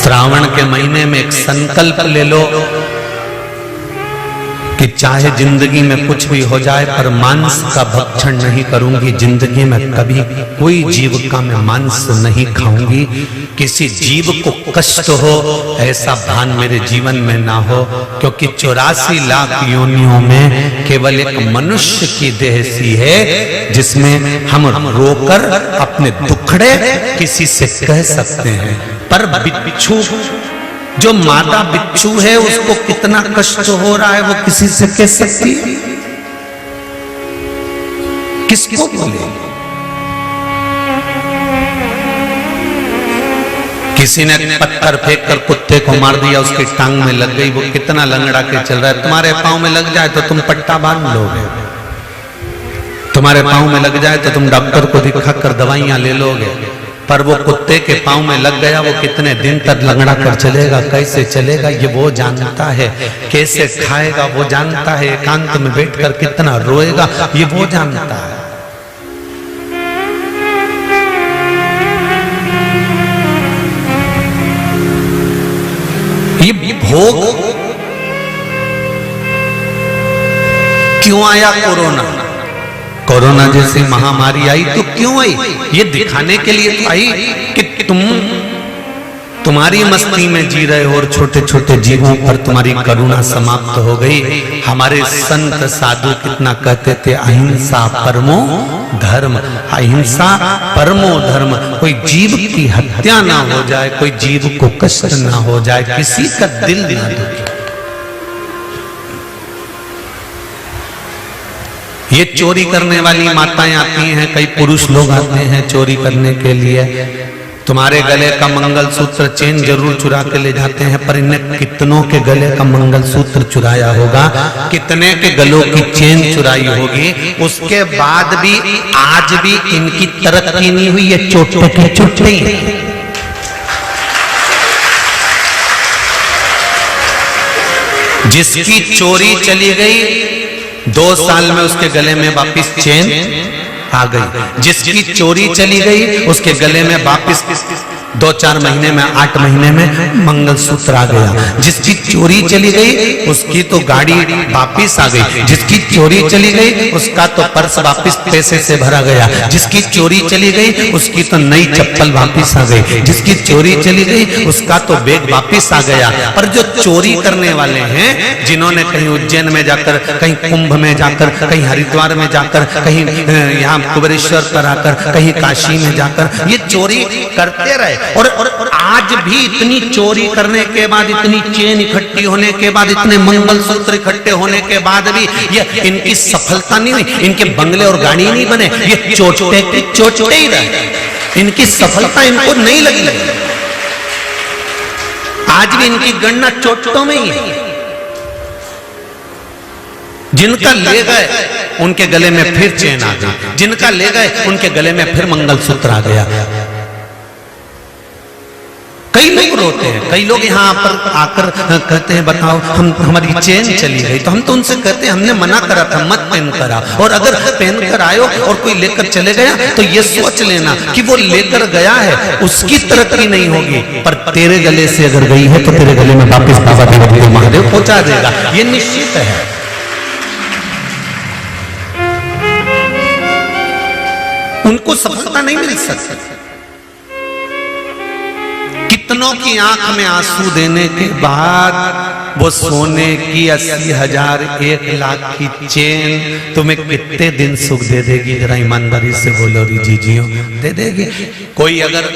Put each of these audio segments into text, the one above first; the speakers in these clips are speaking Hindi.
श्रावण के महीने में एक संकल्प ले लो कि चाहे जिंदगी में कुछ भी हो जाए पर मांस का भक्षण नहीं करूंगी, जिंदगी में कभी कोई जीव का मैं मांस नहीं खाऊंगी, किसी जीव को कष्ट हो ऐसा भान मेरे जीवन में ना हो, क्योंकि 84 लाख योनियों में केवल एक मनुष्य की देह सी है जिसमें हम रोकर अपने दुखड़े किसी से कह सकते हैं। पर बिच्छू, जो मादा बिच्छू है उसको कितना कष्ट हो रहा है वो किसी से कह सकती है? किसको बोले? किसी ने पत्थर फेंक कर कुत्ते को मार दिया, उसकी टांग में लग गई, वो कितना लंगड़ा के चल रहा है। तुम्हारे पांव में लग जाए तो तुम पट्टा बांध लोगे, तुम्हारे पांव में लग जाए तो तुम डॉक्टर को दिखा कर दवाइयां ले लोगे, पर वो कुत्ते के पांव में लग गया, वो कितने दिन तक लंगड़ा कर चलेगा, कैसे चलेगा ये वो जानता है, कैसे खाएगा वो जानता है, एकांत में बैठकर कितना रोएगा ये वो जानता है। ये भोग क्यों आया? कोरोना जैसी महामारी आई तो क्यों आई? ये दिखाने के लिए तो आई कि तुम्हारी मस्ती में जी रहे हो और छोटे छोटे जीवों पर तुम्हारी करुणा समाप्त हो गई। हमारे संत साधु कितना कहते थे, अहिंसा परमो धर्म, अहिंसा परमो धर्म। कोई जीव की हत्या ना हो जाए, कोई जीव को कष्ट ना हो जाए, किसी का दिल ना दुखे। ये चोरी करने वाली माताएं आती हैं, कई पुरुष लोग आते हैं चोरी करने के लिए, तुम्हारे गले का मंगलसूत्र चेन जरूर चुरा के ले जाते हैं, पर इन्हें कितनों के गले का मंगलसूत्र चुराया होगा, कितने के गलों की चेन चुराई होगी, उसके बाद भी आज भी इनकी तरक्की नहीं हुई। ये चोटे की चोटे। जिसकी चोरी चली गई 2 साल में उसके गले में वापिस चेन आ गई, जिसकी चोरी चली गई उसके गले में वापिस 2-4 महीने में 8 महीने में मंगलसूत्र आ गया, जिसकी चोरी चली गई उसकी तो गाड़ी वापिस आ गई, जिसकी चोरी चली गई उसका तो पर्स वापिस पैसे से भरा गया, जिसकी चोरी चली गई उसकी तो नई चप्पल वापिस आ गई, जिसकी चोरी चली गई उसका तो बैग वापिस आ गया। पर जो चोरी करने वाले हैं, जिन्होंने कहीं उज्जैन में जाकर, कहीं कुंभ में जाकर, कहीं हरिद्वार में जाकर, कहीं यहाँ कुबेरेश्वर पर आकर, कहीं काशी में जाकर ये चोरी करते रहे, और आज भी इतनी चोरी करने के बाद, इतनी चेन इकट्ठी होने के बाद, इतने मंगलसूत्र इकट्ठे होने के बाद भी ये इनकी सफलता नहीं हुई, इनके बंगले और गाड़ी नहीं बने, ये चोटे ही रहे, इनकी सफलता इनको नहीं लगी। आज भी इनकी गणना चोटों में ही है। जिनका ले गए उनके गले में फिर चेन आ गई, जिनका ले गए उनके गले में फिर मंगलसूत्र आ गया। कई लोग रोते हैं, कई लोग यहाँ पर आकर कहते हैं बताओ हमारी चेन चली गई, तो हम तो उनसे कहते हैं हमने मना करा था मत पहन कर आओ, और अगर पहन कर आयो और कोई लेकर चले गया तो ये सोच लेना कि वो लेकर गया है उसकी तरक्की नहीं होगी, पर तेरे गले से अगर गई है तो तेरे गले में वापिस बाबा देव महादेव पहुंचा देगा, ये निश्चित है। उनको सफलता नहीं मिल सकती। कितनों की आंख में आंसू देने के बाद वो सोने की 80,000 1 लाख की चेन तुम्हें कितने दिन सुख दे देगी? जरा ईमानदारी से बोलो री जीजियो, दे देगी? कोई अगर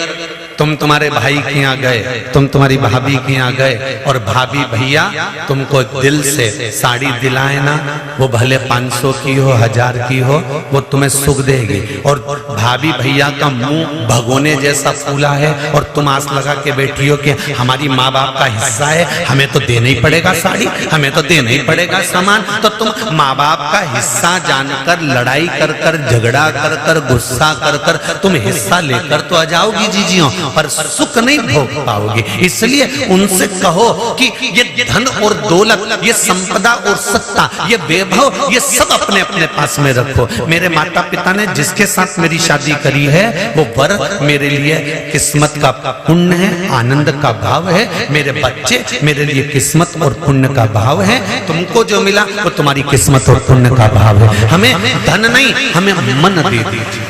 तुम तुम्हारे भाई के यहाँ गए, तुम तुम्हारी भाभी के यहाँ गए और भाभी भैया तुमको दिल से साड़ी दिलाए ना, वो भले 500 की हो 1000 की हो, वो तुम्हें सुख देगी। और भाभी भैया का मुंह भगोने जैसा फूला है और तुम आस लगा के बैठी हो कि हमारी माँ बाप का हिस्सा है, हमें तो देना ही पड़ेगा साड़ी, हमें तो देना ही पड़ेगा सामान, तो तुम माँ बाप का हिस्सा जानकर लड़ाई कर कर, झगड़ा कर कर, गुस्सा कर कर तुम हिस्सा लेकर तो आ जाओगी जीजियों, पर सुख नहीं भोग पाओगे। इसलिए उनसे कहो कि ये धन और दौलत, ये संपदा और सत्ता, ये वैभव, ये सब अपने अपने पास में रखो। मेरे माता पिता ने जिसके साथ मेरी शादी करी है वो वर मेरे लिए किस्मत का पुण्य है, आनंद का भाव है। मेरे बच्चे मेरे लिए किस्मत और पुण्य का भाव है। तुमको जो मिला वो तुम्हारी किस्मत और पुण्य का भाव है। हमें धन नहीं, हमें मन दे दीजिए।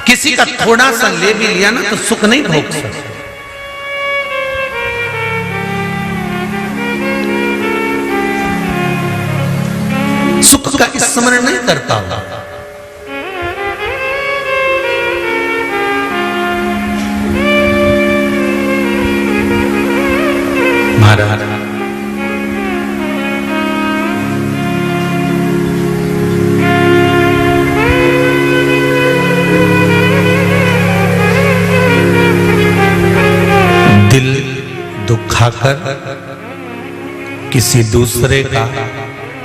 किसी का थोड़ा सा ले भी लिया ना तो सुख नहीं भोग सकते। सुख का स्मरण नहीं करता होगा। महाराज दिल दुखाकर किसी दूसरे का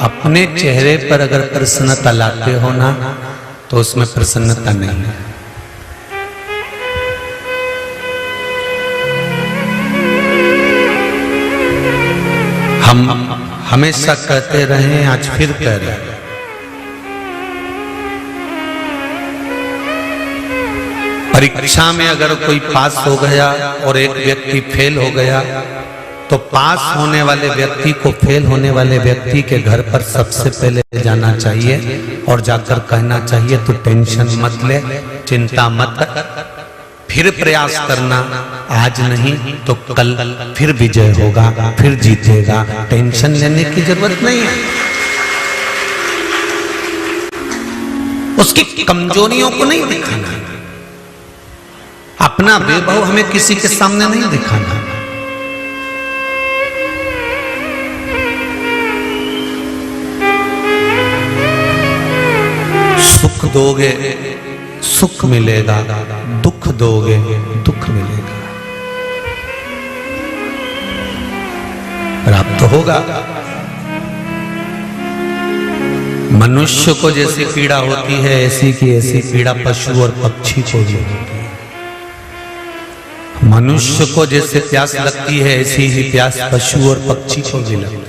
अपने चेहरे पर अगर प्रसन्नता लाते हो ना तो उसमें प्रसन्नता नहीं है। हम हमेशा कहते रहे, आज फिर कह रहे हैं, परीक्षा में अगर कोई पास हो गया और एक व्यक्ति फेल हो गया तो पास होने वाले व्यक्ति को फेल होने वाले व्यक्ति के घर पर सबसे पहले जाना चाहिए और जाकर कहना चाहिए तू टेंशन मत ले, चिंता मत कर, फिर प्रयास करना, आज नहीं तो कल फिर विजय होगा, फिर जीतेगा। टेंशन लेने की जरूरत नहीं है। उसकी कमजोरियों को नहीं दिखाना, अपना वैभव हमें किसी के सामने नहीं दिखाना। सुख दोगे सुख मिलेगा, दुख दोगे दुख मिलेगा, प्राप्त होगा। मनुष्य को जैसी पीड़ा होती है ऐसी की ऐसी पीड़ा पशु और पक्षी को भी होती है। मनुष्य को जैसे प्यास लगती है ऐसी ही प्यास पशु और पक्षी को भी लगती है।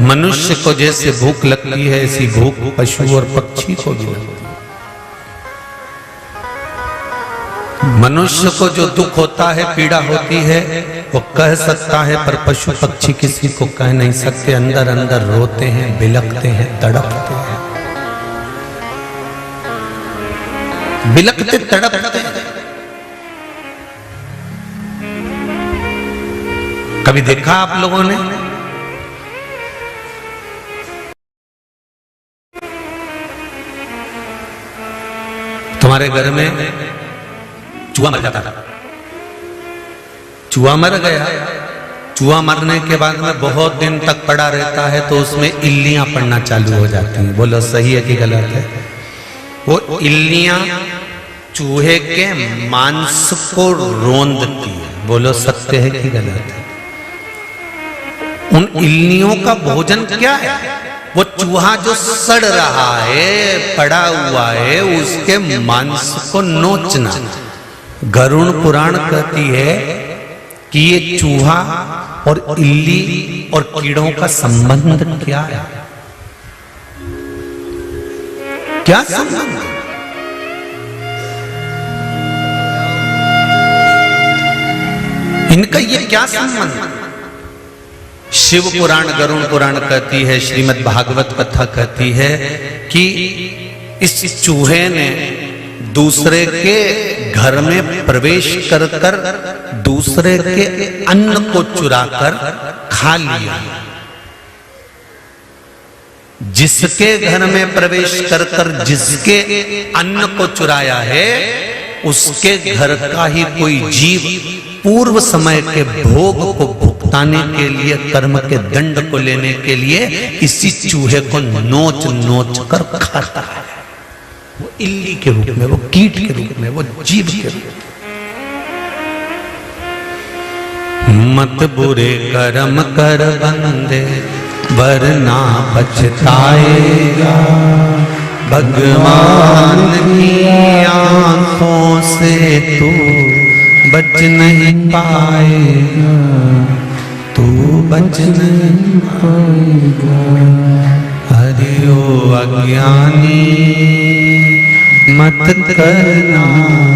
मनुष्य को जैसे भूख लगती है ऐसी भूख पशु और पक्षी को भी लगती है। मनुष्य को जो दुख होता है, पीड़ा होती है, वो कह सकता है, पर पशु पक्षी किसी को कह नहीं सकते। अंदर अंदर रोते हैं, बिलखते हैं, तड़पते हैं, बिलखते तड़पते हैं। कभी देखा आप लोगों ने तुम्हारे घर में चूहा मर जाता था, चूहा मर गया, चूहा मरने के बाद में बहुत दिन तक पड़ा रहता है तो उसमें इल्लियां पड़ना चालू हो जाती हैं। बोलो सही है कि गलत है? वो इल्लियां चूहे के मांस को रोंदती है। बोलो सत्य है कि गलत है? उन इल्लियों का भोजन क्या है? वो चूहा जो सड़ रहा है, पड़ा हुआ है, उसके मांस को नोचना। गरुड़ पुराण कहती है कि ये चूहा और इल्ली और कीड़ों का संबंध क्या है? क्या संबंध? इनका ये क्या संबंध? शिव पुराण, गरुड़ पुराण कहती है, श्रीमद् भागवत कथा कहती है कि इस चूहे ने दूसरे के घर में प्रवेश कर कर दूसरे के अन्न को चुराकर खा लिया। जिसके घर में प्रवेश कर कर जिसके अन्न को चुराया है, उसके घर का ही कोई जीव पूर्व समय के भोग को भुगताने के लिए, कर्म के दंड को लेने के लिए इसी चूहे को नोच नोच कर खाता है। वो इल्ली के रूप में, वो कीट के रूप में, वो जीव के रूप में। मत बुरे कर्म कर बंदे वरना पछताएगा, भगवान की आंखों से तू बच नहीं पाएगा, तू बच नहीं पाएगा। हरि ओ अज्ञानी मत करना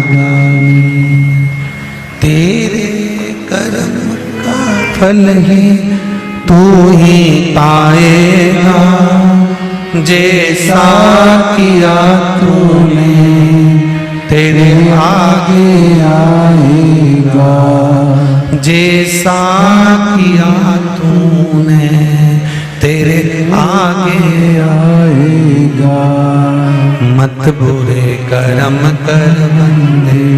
गानी, तेरे कर्म का फल ही तू ही पाएगा। जैसा किया तूने तेरे आगे आएगा, जैसा किया तूने तेरे आगे आएगा। मत बुरे कर्म कर बंदे,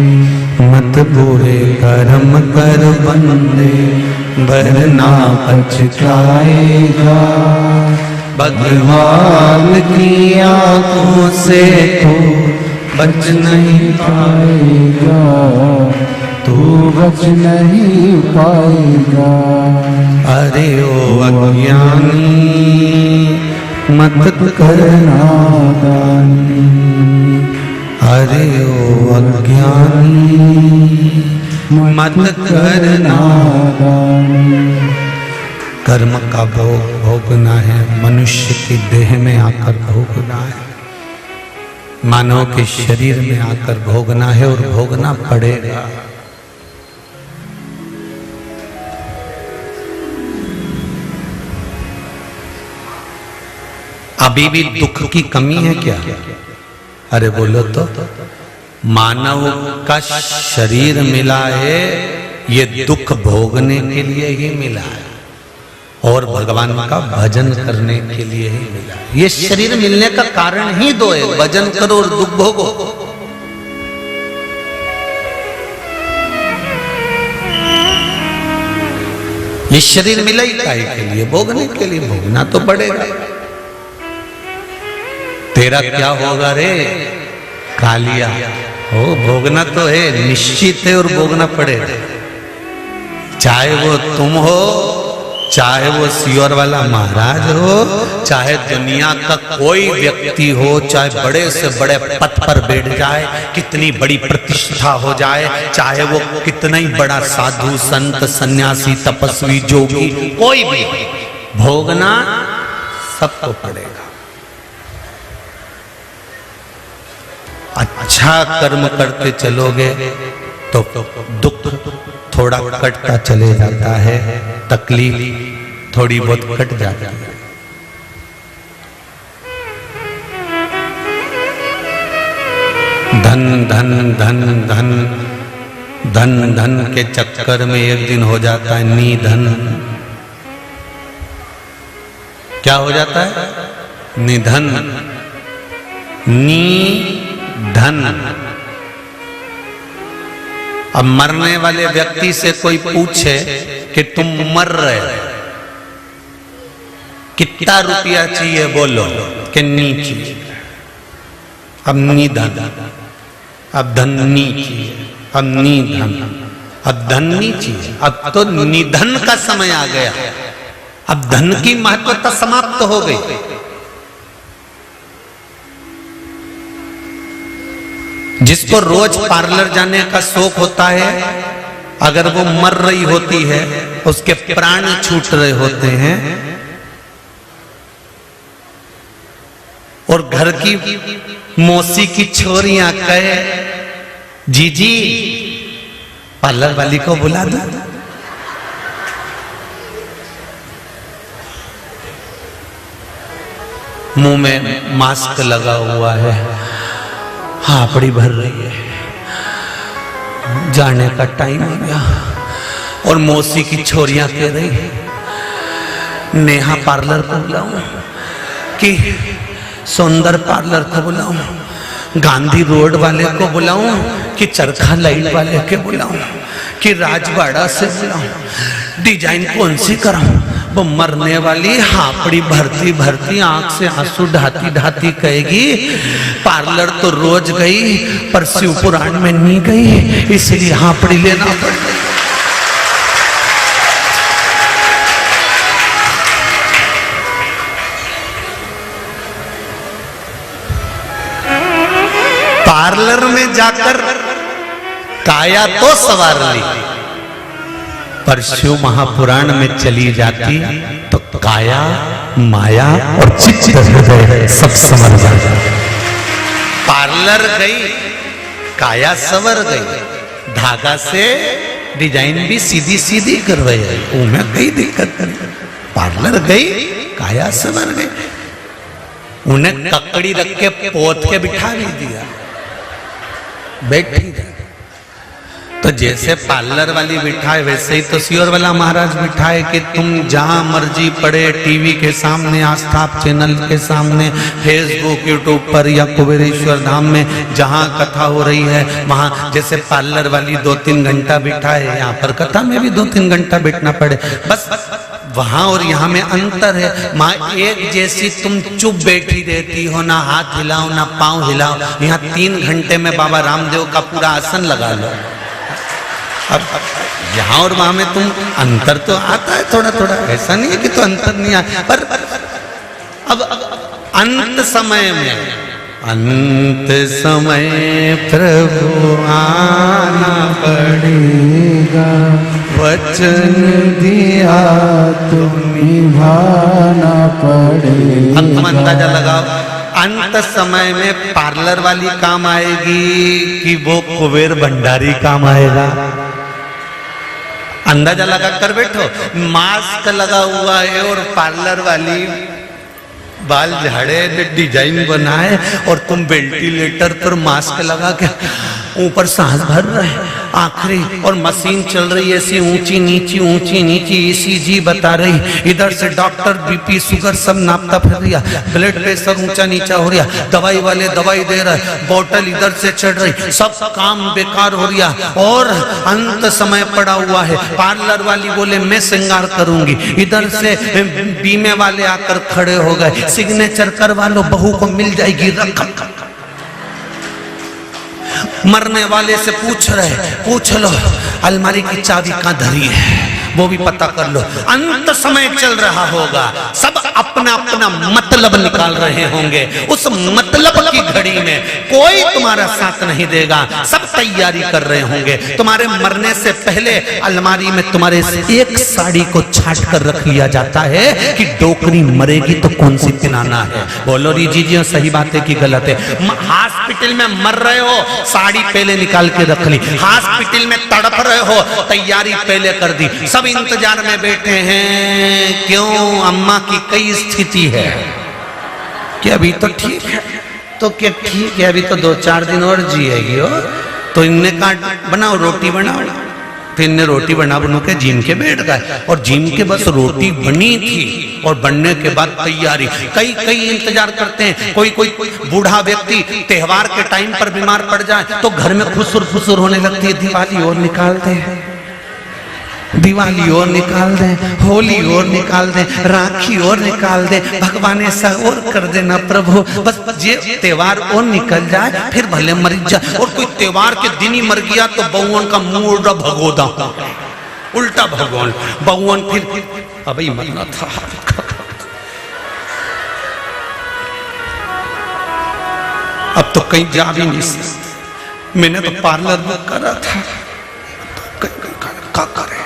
मत बुरे कर्म कर बंदे, वरना पछताएगा। भगवान की आंखों से तू बच नहीं पाएगा, तू बच नहीं पाएगा। अरे ओ अज्ञानी मत करना दानी, अरे ओ अज्ञानी मत करना दानी। कर्म का भोग भोगना है, मनुष्य की देह में आकर भोगना है, मानव के शरीर में आकर भोगना है और भोगना पड़ेगा। अभी भी दुख की कमी है क्या? अरे बोलो तो, मानव का शरीर मिला है ये दुख भोगने के लिए ही मिला है और भगवान का भजन करने के लिए ही मिला है। ये शरीर मिलने का कारण ही दो है, भजन करो और दुख भोगो। ये शरीर मिला ही काहे के लिए? भोगने के लिए, भोगना तो पड़ेगा। तेरा क्या होगा रे कालिया? हो भोगना तो है, निश्चित है और भोगना पड़ेगा। चाहे वो तुम हो, चाहे वो सियोर वाला महाराज हो, चाहे दुनिया का कोई व्यक्ति हो, चाहे बड़े से बड़े पद पर बैठ जाए, कितनी बड़ी प्रतिष्ठा हो जाए, चाहे वो कितना ही बड़ा साधु संत सन्यासी तपस्वी जोगी कोई भी, भोगना सबको पड़ेगा। अच्छा कर्म करते चलोगे तो दुख थोड़ा कटता चले जाता है, तकलीफ थोड़ी बहुत कट जाती है। धन धन धन धन धन धन के चक्कर में एक दिन हो जाता है निधन। क्या हो जाता है? निधन, निधन। अब मरने वाले व्यक्ति से कोई पूछे कि तुम मर रहे हो, कितना रुपया चाहिए? बोलो कि नहीं चाहिए। अब निधन, अब धन नहीं चाहिए, अब निधन, अब धन नहीं चाहिए, अब तो निधन का समय आ गया। अब धन की महत्वता समाप्त हो गई। जिसको रोज पार्लर जाने का शौक होता है, अगर वो मर रही होती है, उसके प्राण छूट रहे होते हैं और घर की मौसी की छोरियां कहे जीजी पार्लर वाली को बुला दो, मुंह में मास्क लगा हुआ है, हापड़ी भर रही है, जाने का टाइम हो गया और मौसी की छोरियां कह रही नेहा पार्लर को बुलाऊं कि सुंदर पार्लर को बुलाऊं, गांधी रोड वाले को बुलाऊं कि चरखा लाइट वाले के बुलाऊं कि राजवाड़ा से बुलाऊं, डिजाइन कौन सी कराऊं? वो मरने वाली हापड़ी भरती भरती आंख से आंसू ढाती ढाती कहेगी पार्लर तो रोज गई पर शिव पुराण में नहीं गई, इसलिए हापड़ी लेना पड़ गई। पार्लर में जाकर काया तो सवार ली, पर शिव महापुराण में चली जाती तो काया, माया और चित्त हृदय सब संवर जाता। पार्लर गई, काया संवर गई, धागा से डिजाइन भी सीधी सीधी करवाई, उनमें गई दिक्कत नहीं। पार्लर गई, काया संवर गई, उन्हें ककड़ी रख के पोत के बिठा भी दिया, बैठी रही। तो जैसे पार्लर वाली बिठाए वैसे ही तो सियोर वाला महाराज बिठाए कि तुम जहां मर्जी पड़े, टीवी के सामने, आस्था चैनल के सामने, फेसबुक यूट्यूब पर या कुबेरेश्वर धाम में जहां कथा हो रही है वहां, जैसे पार्लर वाली 2-3 घंटा बिठाए, यहाँ पर कथा में भी 2-3 घंटा बैठना पड़े। बस वहां और यहाँ में अंतर है। माँ एक जैसी तुम चुप बैठी रहती हो, ना हाथ हिलाओ ना पांव हिलाओ। यहाँ 3 घंटे में बाबा रामदेव का पूरा आसन लगा लो। अब यहाँ और वहां में तुम अंतर तो आता है थोड़ा थोड़ा, ऐसा नहीं है कि तो अंतर नहीं आया, पर अब अंत समय में, अंत समय प्रभु आना पड़ेगा, वचन दिया तो निभाना पड़ेगा। अब तुम अंदाजा लगाओ अंत समय में पार्लर वाली काम आएगी कि वो कुबेर भंडारी काम आएगा? अंदाजा लगा कर बैठो। मास्क लगा हुआ है और पार्लर वाली बाल झाड़े, डिजाइन बनाए, और तुम वेंटिलेटर पर मास्क लगा के ऊपर सांस भर रहे, आखिरी, और मशीन चल रही है ऐसी ऊंची नीची, ECG बता रही, इधर से डॉक्टर बीपी शुगर सब नापता फिर रहा, ब्लड प्रेशर ऊंचा नीचा हो रहा, दवाई वाले दवाई दे रहे, बोतल इधर से चढ़ रही, सब काम बेकार हो रहा, और अंत समय पड़ा हुआ है। पार्लर वाली बोले मैं श्रृंगार करूंगी, इधर से बीमे वाले आकर खड़े हो गए, सिग्नेचर करवा लो, बहू को मिल जाएगी रकम। मरने वाले से पूछ लो अलमारी की चाबी कहां धरी है, वो भी पता कर लो। अंत समय चल रहा होगा, सब अपना अपना मतलब निकाल रहे होंगे। उस मतलब की घड़ी में कोई तुम्हारा साथ नहीं देगा, सब तैयारी कर रहे होंगे। तुम्हारे मरने से पहले अलमारी में तुम्हारे एक साड़ी को छाट कर रख लिया जाता है कि डोकरी मरेगी तो कौन सी पिनाना है। बोलो री जी सही बात है कि गलत है? हॉस्पिटल में मर रहे हो, साड़ी पहले निकाल के रख ली। हॉस्पिटल में तड़प रहे हो, तैयारी पहले कर दी। सब इंतजार में बैठे हैं, क्यों? अम्मा की कई स्थिति है कि अभी तो ठीक है, तो क्या ठीक है, अभी तो 2-4 दिन और जिएगी। हो तो इनने कहा बनाओ, रोटी बनाओ, फिर इनने रोटी बना के जिम के बैठ गए, और जिम के बस रोटी बनी थी, और बनने के बाद तैयारी। कई इंतजार करते हैं। कोई बूढ़ा व्यक्ति त्योहार के टाइम पर बीमार पड़ जाए तो घर में खुसुर होने लगती है, दिवाली और निकाल दे, दिवाली और निकाल दें, होली और निकाल दें, राखी और निकाल दें, भगवान ऐसा और कर देना प्रभु, बस ये त्योहार और निकल जाए, फिर भले मर जाए। और कोई त्योहार के दिन ही मर गया तो बहुवन का मुंह उल्टा भगोदा, उल्टा भगवान बहुवन, फिर अभी मरना था। अब तो कहीं जा भी नहीं सकते। मैंने तो पार्लर बुक करा था, तो क्या करे?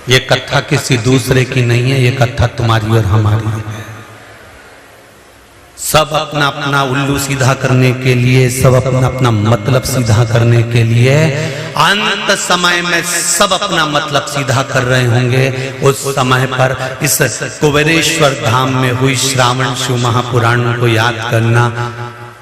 ये कथा किसी दूसरे की नहीं है, ये कथा तुम्हारी और हमारी है। सब अपना अपना उल्लू सीधा करने के लिए, सब अपना अपना मतलब सीधा करने के लिए, अंत समय में सब अपना मतलब सीधा कर रहे होंगे। उस समय पर इस कुबेरेश्वर धाम में हुई श्रावण शिव महापुराण को याद करना।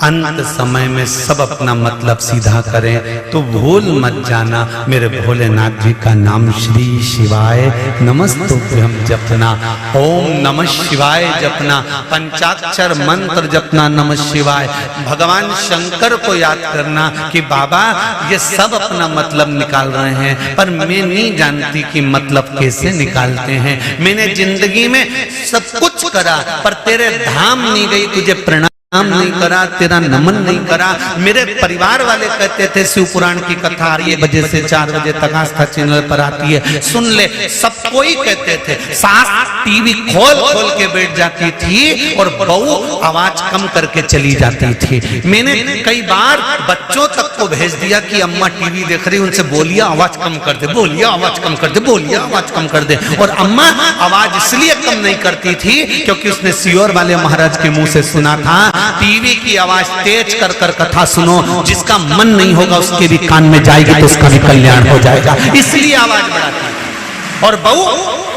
अंत समय में सब अपना मतलब सीधा करें तो भूल मत जाना मेरे भोलेनाथ जी का नाम श्री शिवाय नमस्तुभ्यं जपना, ओम नमः शिवाय जपना, पंचाक्षर मंत्र जपना, नमः शिवाय। भगवान शंकर को याद करना कि बाबा ये सब अपना मतलब निकाल रहे हैं, पर मैं नहीं जानती कि मतलब कैसे निकालते हैं। मैंने जिंदगी में सब कुछ करा पर तेरे धाम नहीं गई, तुझे प्रणाम नहीं करा, तेरा नमन नहीं करा। मेरे परिवार वाले कहते थे शिव पुराण की कथा 1 बजे से 4 बजे तक आस्था चैनल पर आती है, सुन ले। सब कोई कहते थे। सास टीवी खोल खोल के बैठ जाती थी और बहू आवाज कम करके चली जाती थी। मैंने कई बार बच्चों तक को भेज दिया कि अम्मा टीवी देख रही, उनसे बोलिए आवाज कम कर दे, बोलिए आवाज कम कर दे, बोलिए आवाज कम कर दे। और अम्मा आवाज इसलिए कम नहीं करती थी क्योंकि उसने सियोर वाले महाराज के मुंह से सुना था, टीवी की आवाज तेज कर कर कथा सुनो, जिसका मन नहीं होगा उसके भी कान में जाएगी तो उसका भी कल्याण हो जाएगा, इसलिए आवाज बढ़ाती। और बहू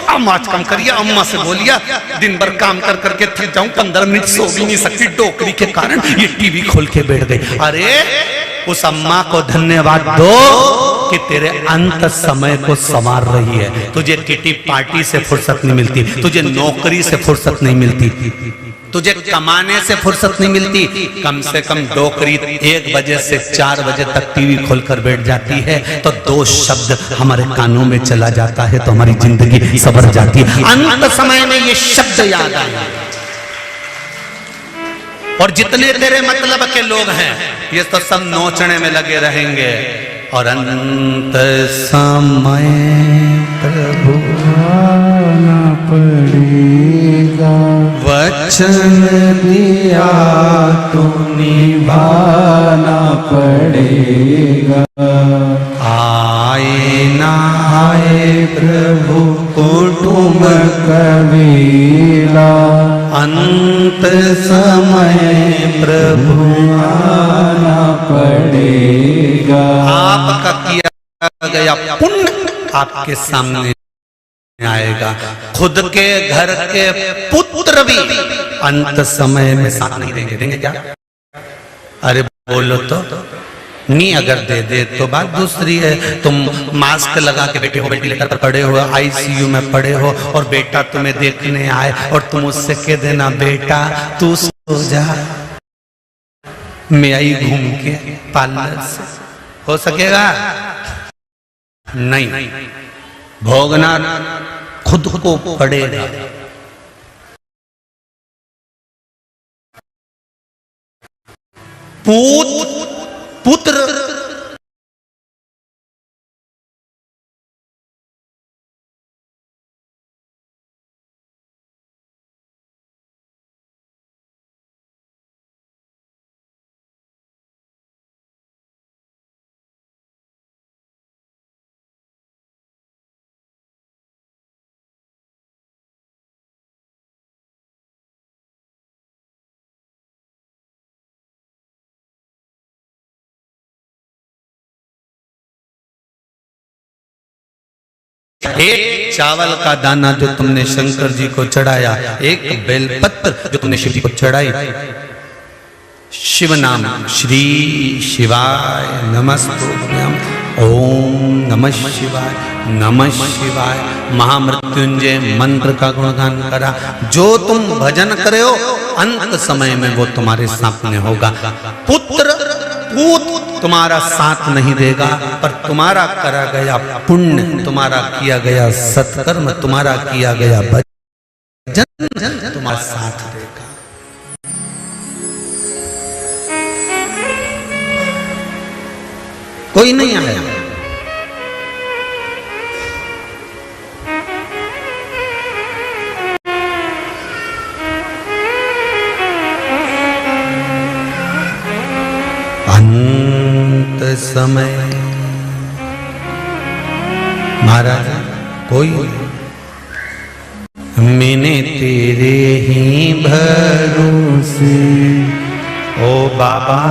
आवाज कम करिए, अम्मा से बोलिए, दिन भर काम कर करके थक जाऊं, 15 मिनट सो भी नहीं सकती डोकरी के कारण, ये टीवी खोल के बैठ गई। अरे उस अम्मा को धन्यवाद दो कि तेरे अंत समय को संवार रही है। तुझे किटी पार्टी से फुर्सत नहीं मिलती, तुझे नौकरी से फुर्सत नहीं मिलती, तुझे कमाने से फुर्सत नहीं मिलती। कम से कम डोकरी 1 बजे से 4 बजे तक टीवी खोलकर बैठ जाती है तो 2 शब्द हमारे कानों में चला जाता है तो हमारी जिंदगी संवर जाती है। अंत समय में ये शब्द याद आए। और जितने तेरे मतलब के लोग हैं ये तो सब नोचने में लगे रहेंगे। और अंत समय प्रभु आना पड़ेगा, वचन दिया तो निभाना पड़ेगा। आए ना आए प्रभु कुटुंब कबीला, अंत समय प्रभु आना पड़ेगा। आपका किया गया पुण्य आपके सामने आएगा। खुद के घर के पुत्र भी अंत समय में साथ नहीं देंगे। देंगे क्या? अरे बोलो तो नहीं, अगर दे दे तो बात दूसरी है। तुम मास्क लगा के बैठे हो, बेटी लेकर पड़े हो, आईसीयू में पड़े हो और बेटा तुम्हें देखने आए और तुम उससे कह देना बेटा तू सो जा, मैं आई घूम के पार्लर से, हो सकेगा? नहीं, भोगना खुद को पड़ेगा। पुत्र एक चावल का दाना जो तुमने शंकर जी को चढ़ाया, एक बेलपत्र जो तुमने शिव जी को चढ़ाई, शिव नाम श्री शिवाय नमस्तुभ्यं, ओम नमः शिवाय, नमः शिवाय, महामृत्युंजय मंत्र का गुणगान करा। जो तुम भजन करे हो अंत समय में वो तुम्हारे सामने होगा। पुत्र पूत तुम्हारा साथ नहीं देगा, पर तुम्हारा करा गया पुण्य, तुम्हारा किया गया सत्कर्म, तुम्हारा किया गया भजन तुम्हारा साथ देगा। कोई नहीं आया। अंत समय महाराज कोई मैंने तेरे ही भरोसे, ओ बाबा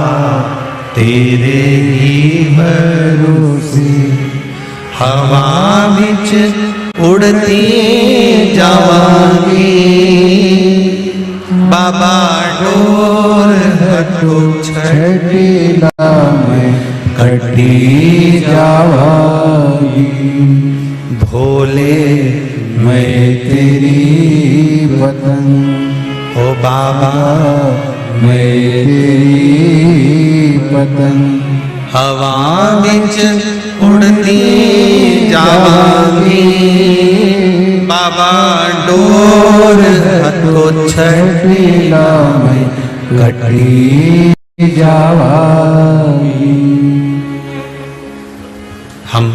तेरे ही भरोसे, हवा बिच उड़ती जावांगी, बाबा डोर हटो छठीला में कटी जावांगी, भोले मैं तेरी पतंग, ओ बाबा मैं तेरी पतंग, हवा बिच उड़ती जावांगी, बाबा डोर हटो छठीला में कटी जावाई। हम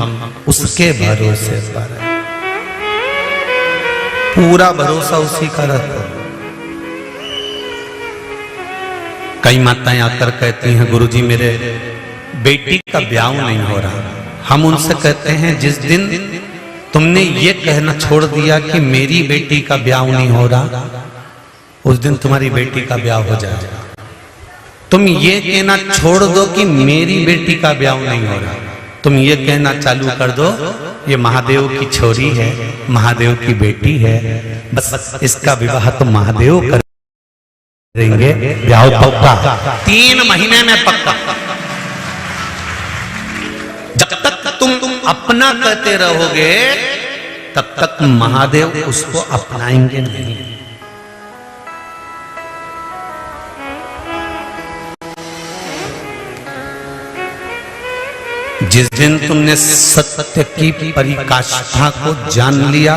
उसके भरोसे पर हैं, पूरा भरोसा उसी का रखो। कई माताएं आकर कहती हैं गुरुजी मेरे बेटी का ब्याह नहीं हो रहा। हम उनसे कहते हैं जिस दिन तुमने ये कहना छोड़ दिया कि मेरी बेटी का ब्याह नहीं हो रहा, उस दिन तुम्हारी बेटी का ब्याह हो जाएगा। तुम ये कहना छोड़ दो कि मेरी बेटी का ब्याह नहीं हो रहा, तुम ये कहना चालू कर दो ये महादेव की छोरी है, महादेव की बेटी है, बस इसका विवाह तो महादेव करेंगे, ब्याह पक्का 3 महीने में पक्का। जब तक तुम अपना कहते रहोगे तब तक महादेव उसको अपनाएंगे नहीं। जिस दिन तुमने सत्य की परिकाष्ठा को जान लिया,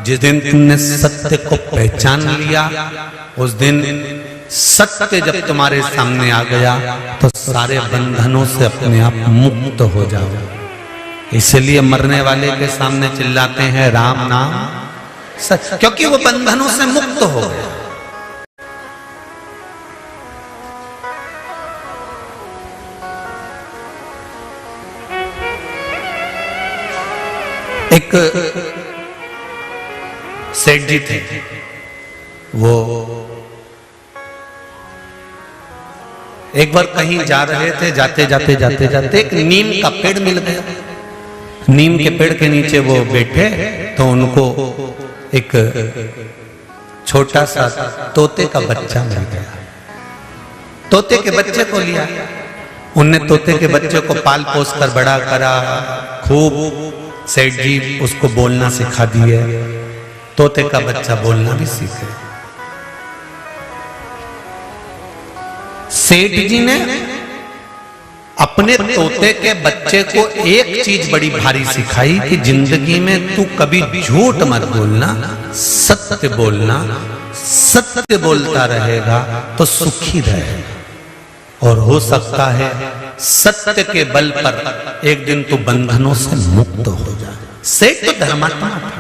जिस दिन तुमने सत्य को पहचान लिया, उस दिन सत्य जब तुम्हारे सामने आ गया तो सारे बंधनों से अपने आप मुक्त हो जाओ। इसलिए मरने वाले के सामने चिल्लाते हैं राम नाम सत्य, क्योंकि वो बंधनों से मुक्त हो गया। एक सेठ जी थे, वो एक बार कहीं जा रहे थे, जाते जाते एक नीम का पेड़ मिल गया। नीम के पेड़ के नीचे वो बैठे तो उनको एक छोटा सा तोते का बच्चा मिल गया। तोते के बच्चे को लिया, उनने तोते के बच्चे को पाल पोस कर बड़ा करा, खूब सेठ जी उसको बोलना सिखा दिए, तोते का बच्चा बोलना भी सीखे। सेठ जी ने अपने तोते के बच्चे को एक चीज बड़ी भारी सिखाई कि जिंदगी में तू कभी झूठ मत बोलना, सत्य बोलना। सत्य बोलता रहेगा तो सुखी रहेगा, और हो सकता है सत्य के बल पर एक दिन तू बंधनों से मुक्त हो जाए। सेठ तो धर्मात्मा था,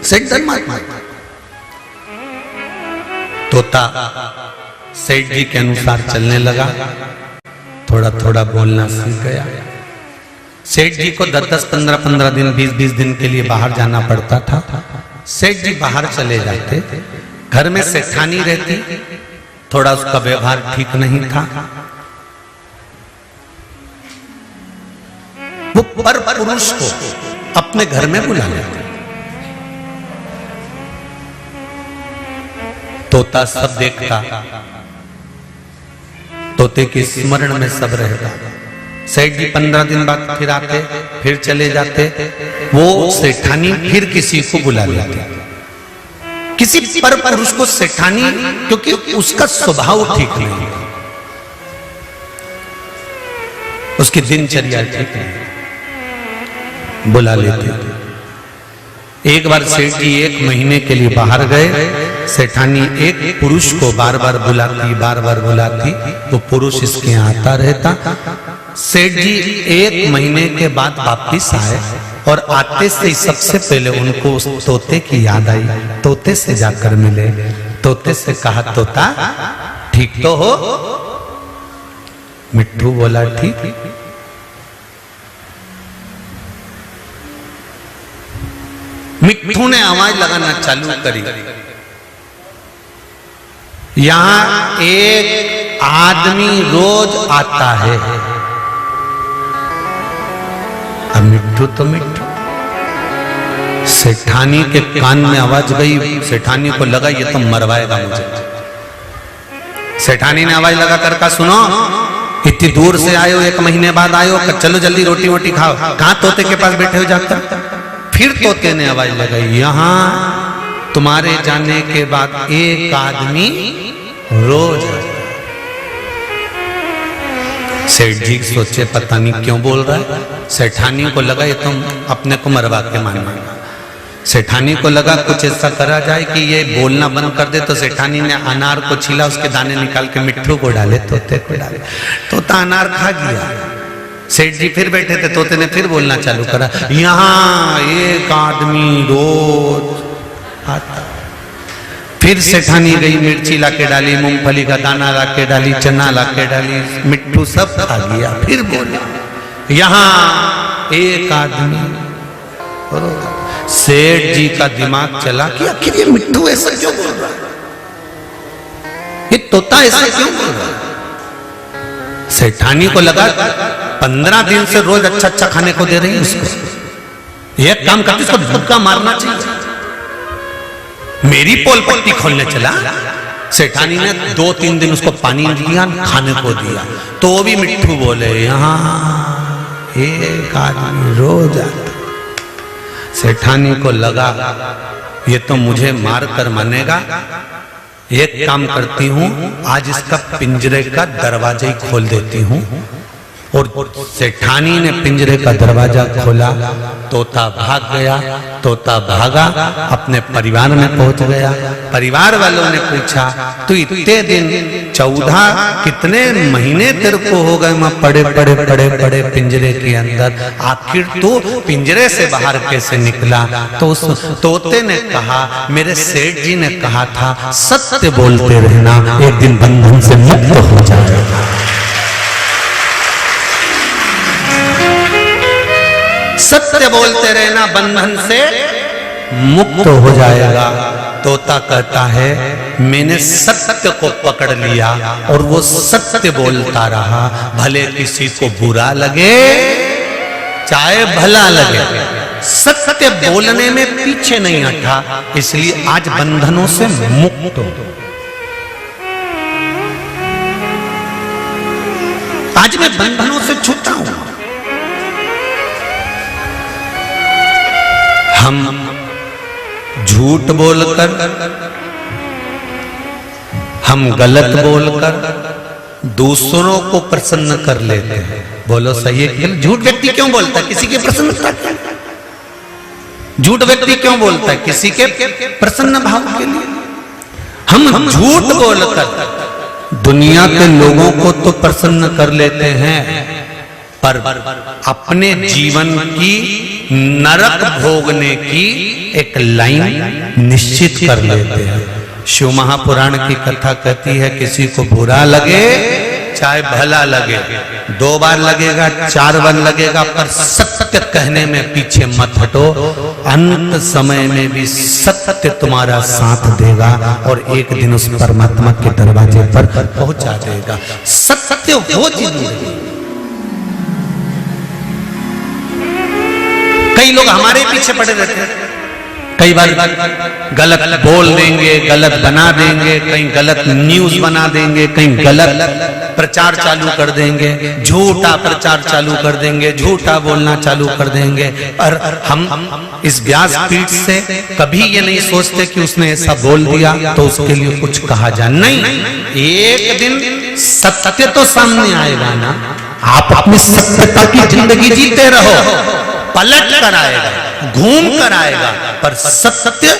सेठ धर्मात्मा था। तोता सेठ जी के अनुसार चलने लगा, थोड़ा थोड़ा बोलना सीख गया। सेठ जी को 10-10, 15-15 दिन, 20-20 दिन के लिए बाहर जाना पड़ता था। सेठ जी बाहर चले जाते, घर में सेठानी रहती, थोड़ा उसका व्यवहार ठीक नहीं था। वो पर पुरुष को अपने घर में बुला लेते। तोता सब देखता, तोते के स्मरण में सब रहता। सेठ जी 15 दिन बाद फिर आते, फिर चले जाते। वो सेठानी फिर किसी को बुला लेते, किसी पर पुरुष को सेठानी, क्योंकि उसका स्वभाव ठीक नहीं, उसकी दिनचर्या ठीक नहीं, बुला लेते। एक बार सेठ जी 1 महीने के लिए बाहर गए। सेठानी एक पुरुष को बार बार बुलाती, वो पुरुष इसके यहाँ आता रहता। सेठ जी 1 महीने के बाद वापिस आए, और आते से सबसे पहले उनको उस तोते की याद आई। तोते से जाकर मिले, तोते से कहा तोता ठीक तो हो? मिट्ठू बोला ठीक। मिट्ठू ने आवाज लगाना चालू करी, यहां एक आदमी रोज आता है। अब मिट्ठू तो मिट्ठू, सेठानी के कान में आवाज गई। सेठानी को लगा ये तो मरवाएगा मुझे। सेठानी ने आवाज लगा कर कहा सुनो, इतनी दूर से आए हो, 1 महीने बाद आए हो, चलो जल्दी रोटी वोटी खाओ। कहां तोते के पास बैठे हो जाकर? फिर तोते ने आवाज लगाई, यहां तुम्हारे जाने के बाद एक आदमी रोज। सेठ जी सोचे पता नहीं क्यों बोल रहा है। सेठानी को लगा ये तुम अपने को मरवा के मानना। सेठानी को लगा कुछ ऐसा करा जाए कि ये बोलना बंद कर दे, तो सेठानी ने अनार को छीला, उसके दाने निकाल के मिट्ठू को डाले, तोते को डाले, तोता अनार खा गया। सेठ जी फिर बैठे थे, तोते ने फिर बोलना चालू करा, यहाँ एक आदमी रोज आता। फिर सेठानी गई, मिर्ची लाके डाली, मूंगफली का दाना लाके डाली, चना लाके डाली, मिट्ठू सब खा गया। फिर बोला, यहाँ एक आदमी। सेठ जी का दिमाग चला कि आखिर ये मिट्ठू ऐसा क्यों बोल रहा है, ये तोता ऐसा क्यों बोल रहा है। सेठानी को लगा 15 दिन से रोज अच्छा अच्छा खाने को दे रही है उसको, ये काम करती, उसको धक्का मारना चाहिए। मेरी पोल पट्टी खोलने चला। सेठानी ने 2-3 दिन उसको पानी दिया, खाने को दिया, तो वो भी मिट्ठू बोले, यहाँ एक आदमी रोज आता। सेठानी को लगा ये तो मुझे मार कर मानेगा, एक काम करती हूं, आज इसका पिंजरे का दरवाजा ही खोल देती हूं। और सेठानी ने पिंजरे का दरवाजा खोला, तोता भाग गया। तोता भागा, अपने परिवार में पहुंच गया। परिवार वालों ने पूछा, तू इतने दिन 14 कितने महीने तेरे को हो गए मैं पड़े पड़े पड़े पड़े पिंजरे के अंदर, आखिर तू पिंजरे से बाहर कैसे निकला। तो उस तोते ने कहा, मेरे सेठ जी ने कहा था सत्य बोलते रहना, एक दिन बंधन से मुक्त हो जाएगा। सत्य बोलते रहना, बंधन से मुक्त हो जाएगा। तोता कहता है, मैंने सत्य को पकड़ लिया और वो सत्य बोलता रहा, भले किसी को बुरा लगे चाहे भला लगे, सत्य बोलने में पीछे नहीं हटा, इसलिए आज बंधनों से मुक्त हो। आज मैं बंधनों से छूटा हूं। हम झूठ बोलकर, हम गलत बोलकर दूसरों को प्रसन्न कर लेते हैं। बोलो सही है कि झूठ व्यक्ति क्यों बोलता है? किसी के प्रसन्नता के लिए। झूठ व्यक्ति क्यों बोलता है? किसी के प्रसन्न भाव के लिए। हम झूठ बोलकर दुनिया के लोगों को तो प्रसन्न कर लेते हैं, पर अपने जीवन की नरक भोगने की एक लाइन निश्चित कर लेते हैं। शिव महापुराण की कथा कहती है, किसी को बुरा लगे चाहे भला लगे, 2 बार लगेगा 4 बार लगेगा, पर सत्य कहने में पीछे मत हटो। अंत समय में भी सत्य तुम्हारा साथ देगा और एक दिन उस परमात्मा के दरवाजे पर पहुंचा देगा। सत्य वो चीज है। कई लोग हमारे पीछे पड़े रहते हैं, कई बार गलत बोल देंगे, गलत बना देंगे, कहीं गलत न्यूज बना देंगे, कहीं गलत प्रचार चालू कर देंगे, झूठा प्रचार चालू कर देंगे, झूठा बोलना चालू कर देंगे। और हम इस व्यासपीठ से कभी ये नहीं सोचते कि उसने ऐसा बोल दिया तो उसके लिए कुछ कहा जाए। नहीं, एक दिन सत्य तो सामने आएगा ना। आप अपनी सत्यता की जिंदगी जीते रहो, पलट कर आएगा, घूम कर आएगा, पर सत्य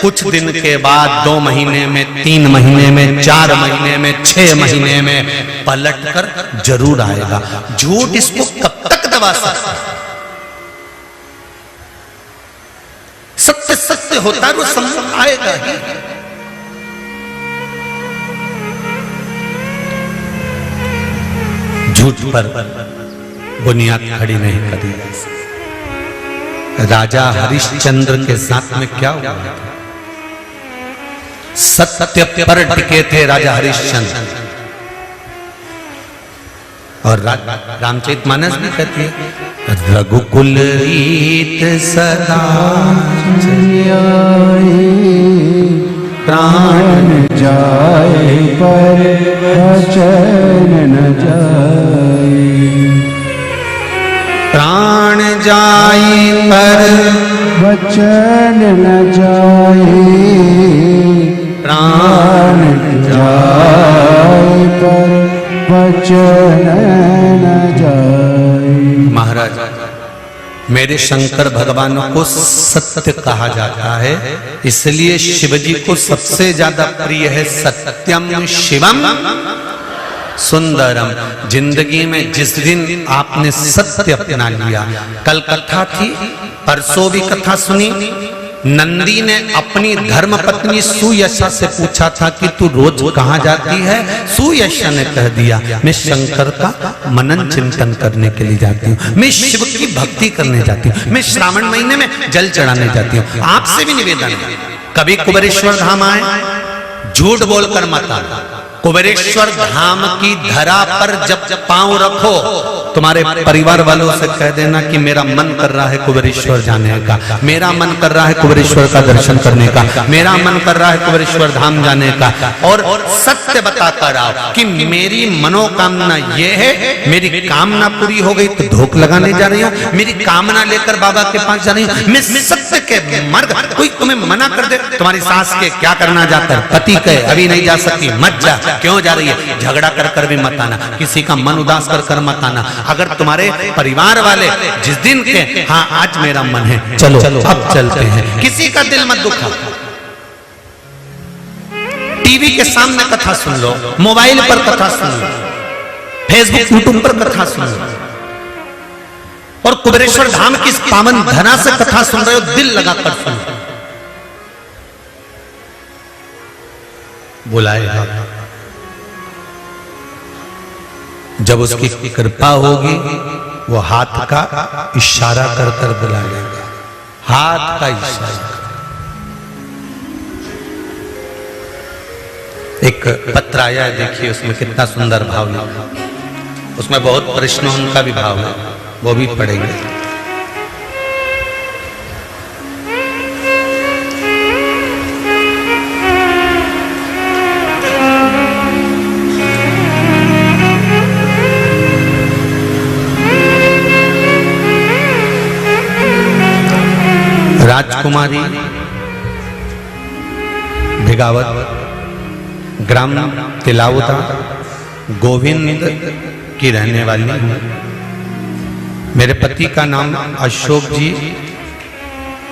कुछ दिन के बाद, 2 महीने में, 3 महीने में, 4 महीने में, 6 महीने में पलट कर जरूर आएगा। झूठ इसको कब तक दबा सकता है? सत्य सत्य होता है, वो सम्मुख आएगा ही। झूठ पर बुनियाद खड़ी नहीं करी जा सकती। राजा हरिश्चंद्र के साथ में क्या हुआ? सत्य पर टिके थे राजा हरिश्चंद्र। और रामचरितमानस भी कहती है, रघुकुल रीत सदा प्राण जाए पर वचन न जाए, प्राण जाए पर वचन न जाए, प्राण जाए पर वचन न जाए। महाराज मेरे शंकर भगवान को सत्य कहा जाता है, इसलिए शिव जी को सबसे ज्यादा प्रिय है सत्यम शिवम सुंदरम। जिंदगी में जिस दिन आपने सत्य अपना लिया, कल कथा थी, परसों भी कथा सुनी, नंदी ने अपनी धर्म पत्नी सुयशा से पूछा था कि तू रोज कहां जाती है? सुयशा ने कह दिया, मैं शंकर का मनन चिंतन करने के लिए जाती हूँ, मैं शिव की भक्ति करने जाती हूँ, मैं श्रावण महीने में जल चढ़ाने जाती हूँ। आपसे भी निवेदन है, कभी कुबेरेश्वर धाम आए, झूठ बोलकर मत आना। कुबेरेश्वर धाम की धरा पर जब पांव रखो, तुम्हारे परिवार वालों से कह देना कि मेरा मन कर रहा है कुबेरेश्वर जाने का, मेरा मन कर रहा है कुबेरेश्वर का दर्शन करने का, मेरा मन कर रहा है कुबेरेश्वर धाम जाने का। और सत्य बताकर आओ कि मेरी मनोकामना ये है, मेरी कामना पूरी हो गई तो धोख लगाने जा रही हूँ, मेरी कामना लेकर बाबा के पास जा रही हूँ। मैं सत्य के मर्द, कोई तुम्हें मना कर दे, तुम्हारी सास के क्या करना जाकर, पति कहे अभी नहीं जा सकती, मत जा, क्यों जा रही है, झगड़ा कर कर भी मत आना, किसी का मन उदास कर कर मत आना। अगर तुम्हारे परिवार वाले जिस दिन के हाँ आज मेरा मन है, चलो अब चलते हैं, किसी का दिल मत दुखाओ। टीवी के सामने कथा सुन लो, मोबाइल पर कथा सुन लो, फेसबुक यूट्यूब पर कथा सुन लो, और कुबेरेश्वर धाम की पावन धरा से कथा सुन रहे हो, दिल लगाकर सुन, बुलाएगा। जब उसकी कृपा होगी, वो हाथ का इशारा कर कर बुला लेगा, हाथ का इशारा। एक पत्र आया है, देखिए उसमें कितना सुंदर भाव लिखा, उसमें बहुत प्रश्नों उनका भी भाव है, वो भी पढ़ेंगे। राजकुमारी भिगावत, ग्राम तिलावता, गोविंद की रहने वाली हूँ। मेरे पति का नाम अशोक जी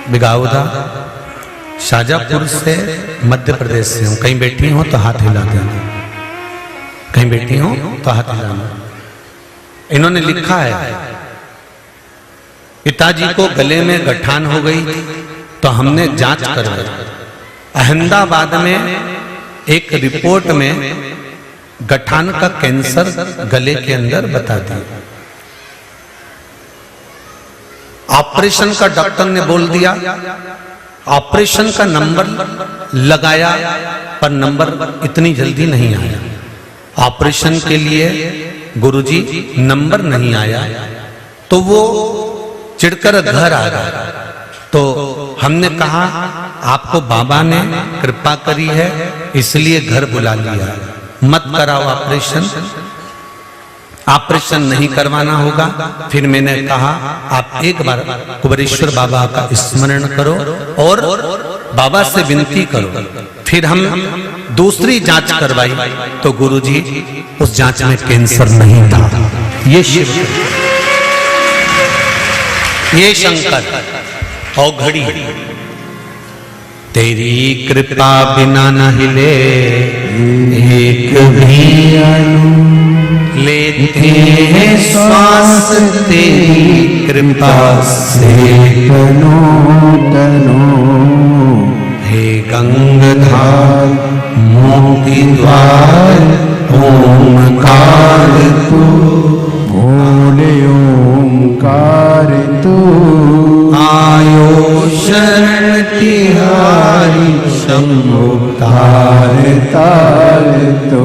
भिगावता, शाजापुर से मध्य प्रदेश से हूँ। कहीं बैठी हो तो हाथ हिला देना, कहीं बैठी हो तो हाथ हिलाना। इन्होंने लिखा है, पिताजी को गले में गठान हो गई तो हमने जांच करवाई। अहमदाबाद में एक रिपोर्ट में गठान का कैंसर गले के अंदर बता दिया। ऑपरेशन का डॉक्टर ने बोल दिया, ऑपरेशन का नंबर लगाया पर नंबर इतनी जल्दी नहीं आया। ऑपरेशन के लिए गुरुजी नंबर नहीं आया तो वो चिढ़कर घर आ गया। तो हमने कहा आपको बाबा ने कृपा करी है इसलिए घर बुला लिया, मत कराओ ऑपरेशन, ऑपरेशन नहीं करवाना होगा। फिर मैंने कहा आप एक बार कुबेरेश्वर बाबा का स्मरण करो और बाबा से विनती करो। फिर हम दूसरी जांच करवाई तो गुरुजी उस जांच में कैंसर नहीं था। ये शिव, ये शंकर और घड़ी। तेरी कृपा बिना न हिले एक भी अणु, लेते हैं श्वास तेरी कृपा से तनो तनो। हे गंगाधार मोती द्वार ओमकार तू, बोले ओमकार तू। आयो शरण तिहारी शंभो तार तार तू।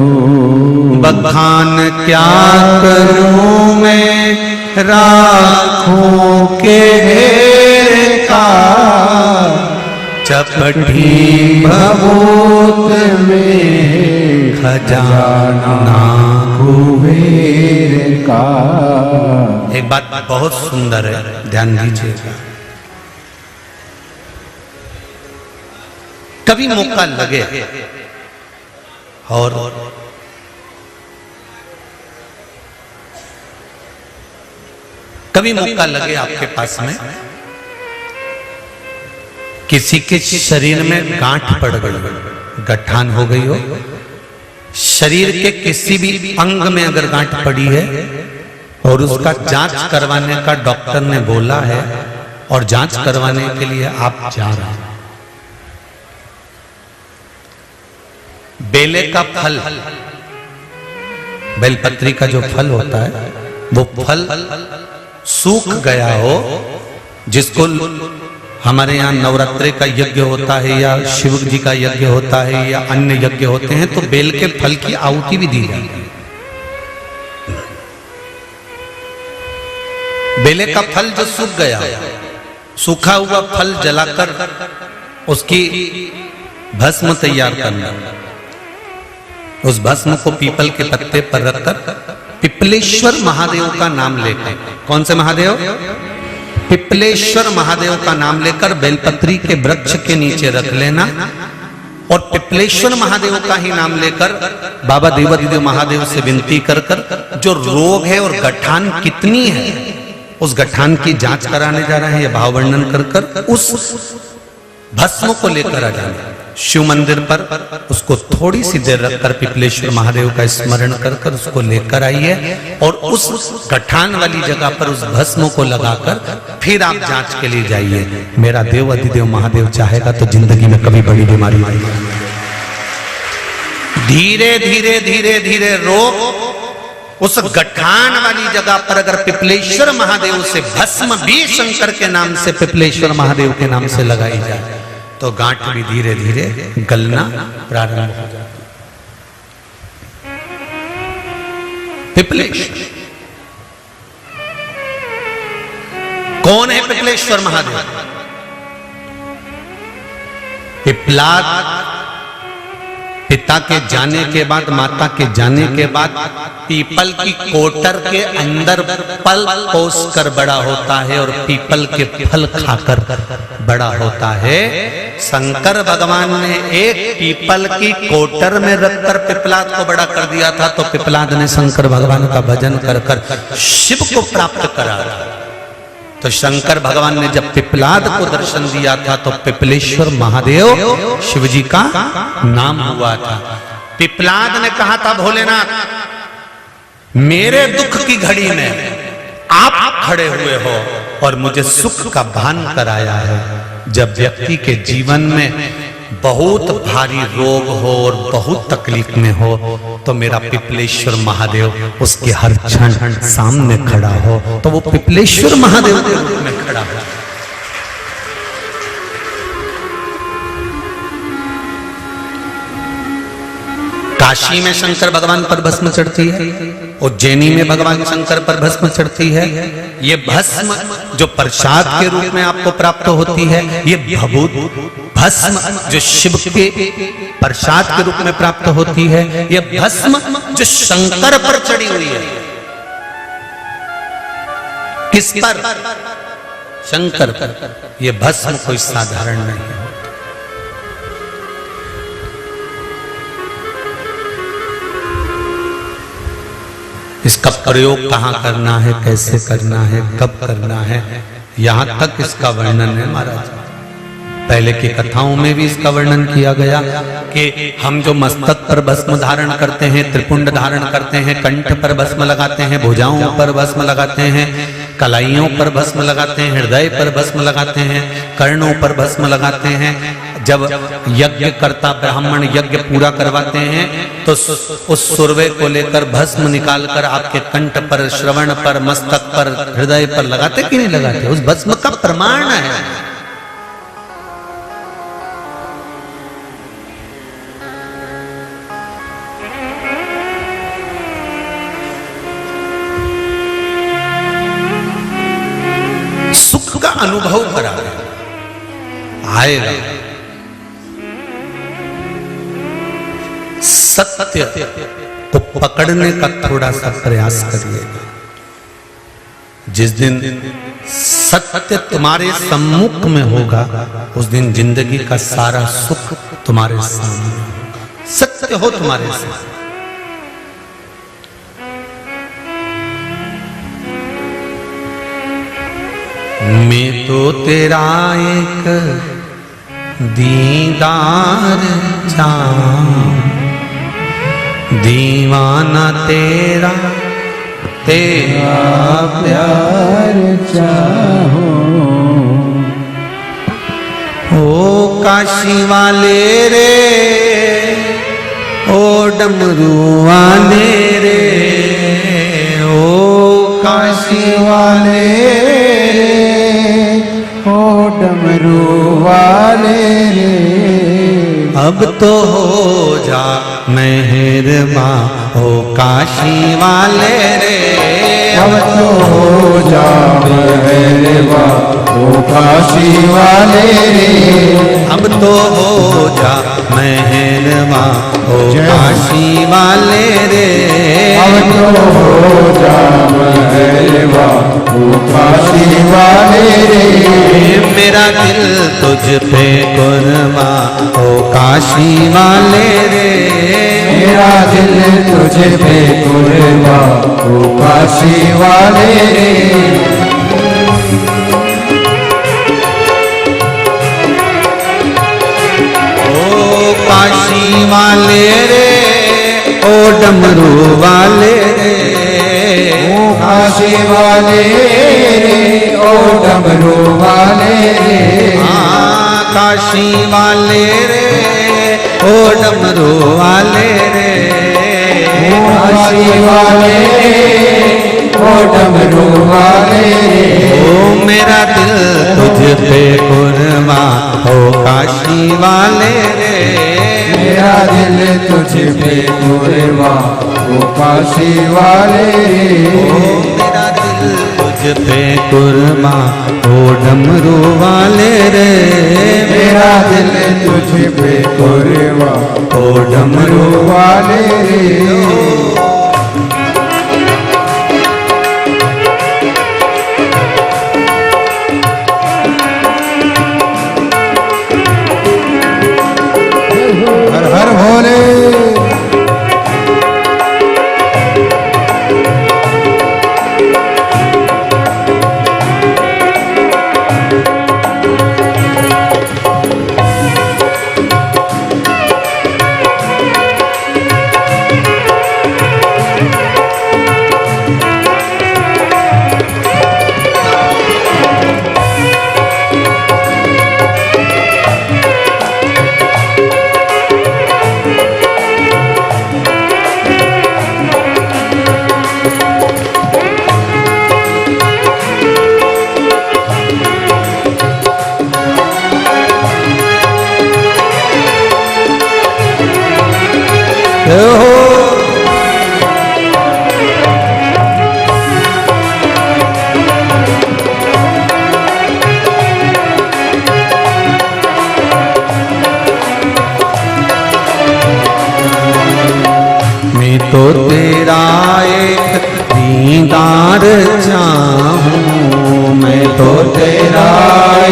बखान क्या करूं मैं राखों के ढेर का, चपटी भभूत में खजाना कुबेर का। एक बात बहुत सुंदर है, ध्यान दीजिएगा। कभी मौका लगे और कभी मौका लगे आपके पास में, किसी के शरीर में गांठ पड़ गई, गठान हो गई हो, शरीर के किसी भी अंग में अगर गांठ पड़ी है और उसका जांच करवाने का डॉक्टर ने बोला है और जांच करवाने के लिए आप जा रहे हैं, बेले का फल, बेलपत्री का जो फल होता है वो फल सूख गया हो, जिसको हमारे यहाँ नवरात्रि का यज्ञ होता है या शिव जी का यज्ञ होता है या अन्य यज्ञ होते हैं, तो बेल के फल की आहुति भी दी जाती है। बेले का फल जो सूख गया, सूखा हुआ फल जलाकर उसकी भस्म तैयार करना, उस भस्म को पीपल के पत्ते पर रखकर पिपलेश्वर महादेव का नाम लेकर, कौन से महादेव? पिपलेश्वर महादेव का नाम लेकर बेलपत्री के वृक्ष के नीचे रख लेना और पिपलेश्वर महादेव का ही नाम लेकर बाबा देवाधिदेव महादेव से विनती कर कर जो रोग है और गठान कितनी है उस गठान की जांच कराने जा रहे हैं, यह भाव वर्णन कर कर उस भस्म को लेकर आ जाना शिव मंदिर पर, उसको थोड़ी सी देर रखकर पिपलेश्वर महादेव का स्मरण कर कर उसको लेकर आइए और उस गठान वाली जगह पर उस भस्म को लगाकर फिर आप जांच के लिए जाइए। मेरा देव अधिदेव महादेव चाहेगा तो जिंदगी में कभी बड़ी बीमारी आएगी। धीरे धीरे धीरे धीरे रोग उस गठान वाली जगह पर अगर पिपलेश्वर महादेव से भस्म भी शंकर के नाम से पिपलेश्वर महादेव के नाम से लगाई जाए तो गांठ भी धीरे धीरे गलना प्रारंभ हो जाती। पिपलेश्वर कौन है? पिपलेश्वर महादेव। पिपलाद पिता के जाने के बाद, माता के जाने के बाद पीपल की कोटर के अंदर पल पोस कर बड़ा होता है और पीपल के फल खाकर बड़ा होता है। शंकर भगवान ने एक पीपल की कोटर में रखकर पिपलाद को बड़ा कर दिया था, तो पिपलाद ने शंकर भगवान का भजन कर कर शिव को प्राप्त करा। तो शंकर भगवान ने जब पिपलाद को दर्शन दिया था तो पिपलेश्वर महादेव शिव जी का नाम हुआ था। पिपलाद ने कहा था, भोलेनाथ मेरे दुख की घड़ी में आप खड़े हुए हो और मुझे सुख का भान कराया है। जब व्यक्ति के जीवन में बहुत भारी रोग हो और बहुत तकलीफ में हो तो मेरा पिपलेश्वर महादेव उसके हर क्षण सामने खड़ा हो, तो वो पिपलेश्वर महादेव के रूप में खड़ा हो। काशी में शंकर भगवान पर भस्म चढ़ती है, उज्जैनी में भगवान शंकर पर भस्म चढ़ती है। ये भस्म जो प्रसाद के रूप में आपको प्राप्त होती है, ये भभूत भस्म जो शिव के प्रसाद के रूप में प्राप्त होती है, ये भस्म जो शंकर पर चढ़ी हुई है। किस पर? शंकर पर। ये भस्म कोई साधारण नहीं है। इसका प्रयोग कहाँ करना है, कैसे करना है, कब करना है, यहां तक इसका वर्णन है महाराज। पहले की कथाओं में भी इसका वर्णन किया गया कि हम जो मस्तक पर भस्म धारण करते हैं, त्रिपुंड धारण करते हैं, कंठ पर भस्म लगाते हैं, भुजाओं पर भस्म लगाते हैं, कलाइयों पर भस्म लगाते हैं, हृदय पर भस्म लगाते हैं, कर्णों पर भस्म लगाते हैं। जब यज्ञ करता ब्राह्मण यज्ञ पूरा करवाते हैं तो उस सुरवे को लेकर भस्म निकालकर आपके कंठ पर, श्रवण पर, मस्तक पर, हृदय पर लगाते कि नहीं लगाते? उस भस्म का प्रमाण है। सुख का अनुभव करा आएगा। सत्य को पकड़ने का थोड़ा सा प्रयास करिएगा। जिस दिन सत्य तुम्हारे सम्मुख में होगा उस दिन जिंदगी का सारा सुख तुम्हारे सामने होगा। सत्य हो तुम्हारे सामने। मैं तो तेरा एक दीदार चाहूं, दीवाना तेरा तेरा प्यार चाहो। ओ काशी वाले रे, ओ डमरू वाले रे, ओ काशी वाले रे, ओ डमरू वाले रे। अब तो हो जा मेहरबां, ओ काशी वाले रे। अब तो हो जा मेहरबां, ओ काशी वाले रे। अब तो हो जा मेहरबां, ओ काशी वाले रे। अब तो हो जा मेहरबां, ओ काशी वाले रे। मेरा दिल तुझ पे कुर्बान, ओ काशी वाले रे। मेरा दिल तुझ पे कुर्बान, ओ काशी वाले रे। ओ काशी वाले रे, ओ डमरू वाले रे, ओ काशी वाले रे, ओ डमरू वाले रे। काशी वाले रे, ओ डमरू वाले रे। ओ काशी वाले रे, ओ डमरू वाले रे। ओ मेरा दिल तुझ पे कुर्बान, ओ काशी वाले रे। मेरा दिल तुझ पे कुर्बान, ओ काशी वाले रे। मेरा दिल तुझ पे कुर्बान, ओ डमरू वाले रे। मेरा दिल तुझ पे कुर्बान, ओ डमरू वाले रे। हर हर भोले। मैं तो तेरा एक दीदार चाहूं, मैं तो तेरा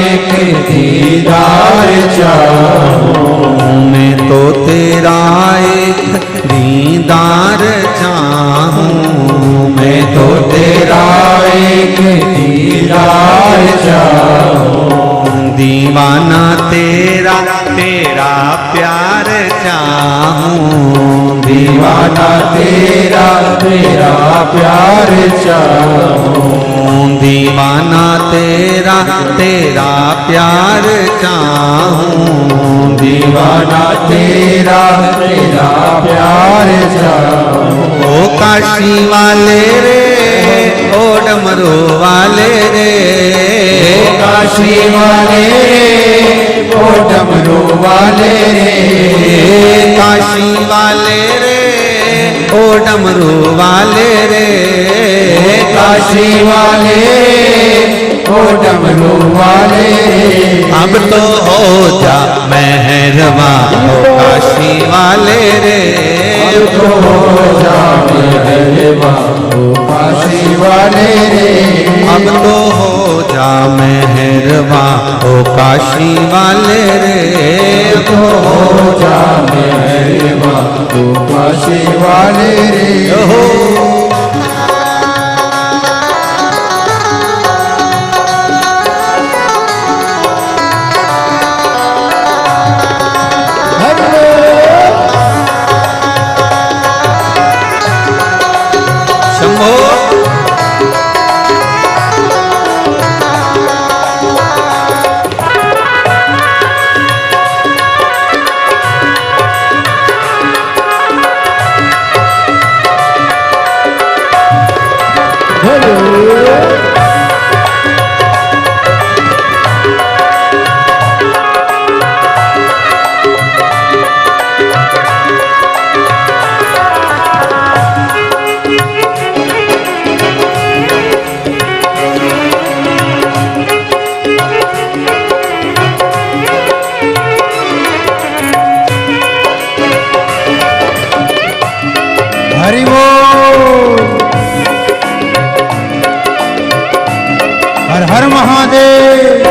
एक दीदार चाहूं। मैं तो तेरा एक दीदार चाहूं। मैं तो तेरा एक दीदार चाहूं। दीवाना तेरा तेरा प्यार चाहूं। दीवाना तेरा तेरा प्यार चाहूं। दीवाना तेरा तेरा प्यार चाहूं। दीवाना तेरा तेरा प्यार चाहूं। ओ काशी वाले रे, ओ डमरू वाले रे। ओ काशी वाले रे, ओ डमरू वाले रे। काशी वाले रे, ओ डमरू वाले रे। काशी वाले रे, ओ डमरू वाले रे। अब तो हो जा मेहरबां, ओ काशी वाले रे। अब तो हो जा मेहरबां, ओ काशी वाले रे। अब तो हो जा मेहरबां, ओ काशी वाले रे। अब तो हो जा मेहरबां, ओ काशी वाले रे। हरि बोल। हर हर महादेव।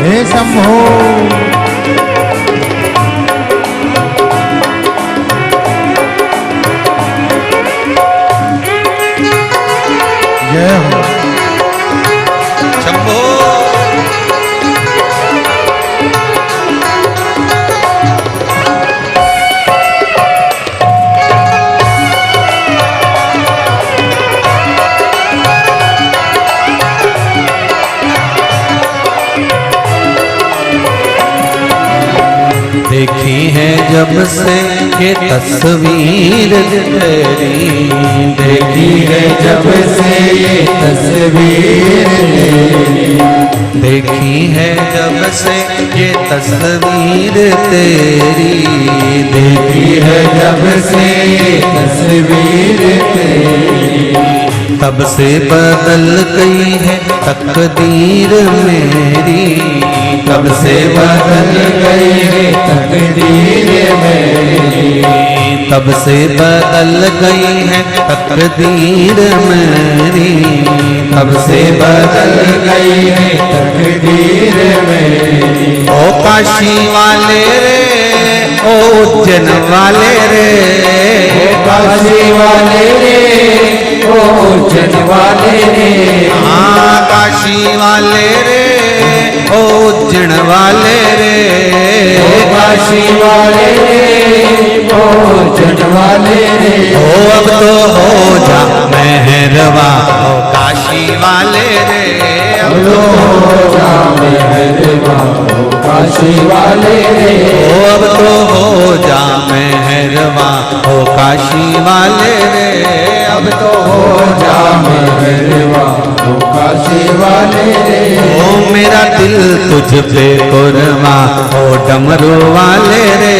हे शंभो। जय हो शंभो। देखी है जब से ये तस्वीर तेरी, देखी है जब से ये तस्वीर तेरी, देखी है जब से ये तस्वीर तेरी, देखी है जब से ये तस्वीर तेरी, तब से बदल गई है तकदीर मेरी, तब से बदल गई है तकदीर मेरी, तब से बदल गई है तकदीर मेरी, तब से बदल गई है तकदीर मेरी। ओ काशी वाले रे, ओ उज्जैन वाले रे, ओ काशी वाले रे, ओ उज्जैन वाले रे, हाँ काशी वाले रे, ओ उज्जैन वाले रे, ओ काशी वाले रे, ओ उज्जैन वाले रे। ओ अब तो हो जा मेहरबा, ओ काशी वाले रे, अब तो हो जा मेहरबा, ओ काशी वाले रे, ओ अब तो हो जा मेहरबा, ओ काशी वाले रे, अब तो हो जा मेहरबा, ओ काशी वाले रे। ओ मेरा दिल तुझ पे कुर्बा, ओ डमरू वाले रे,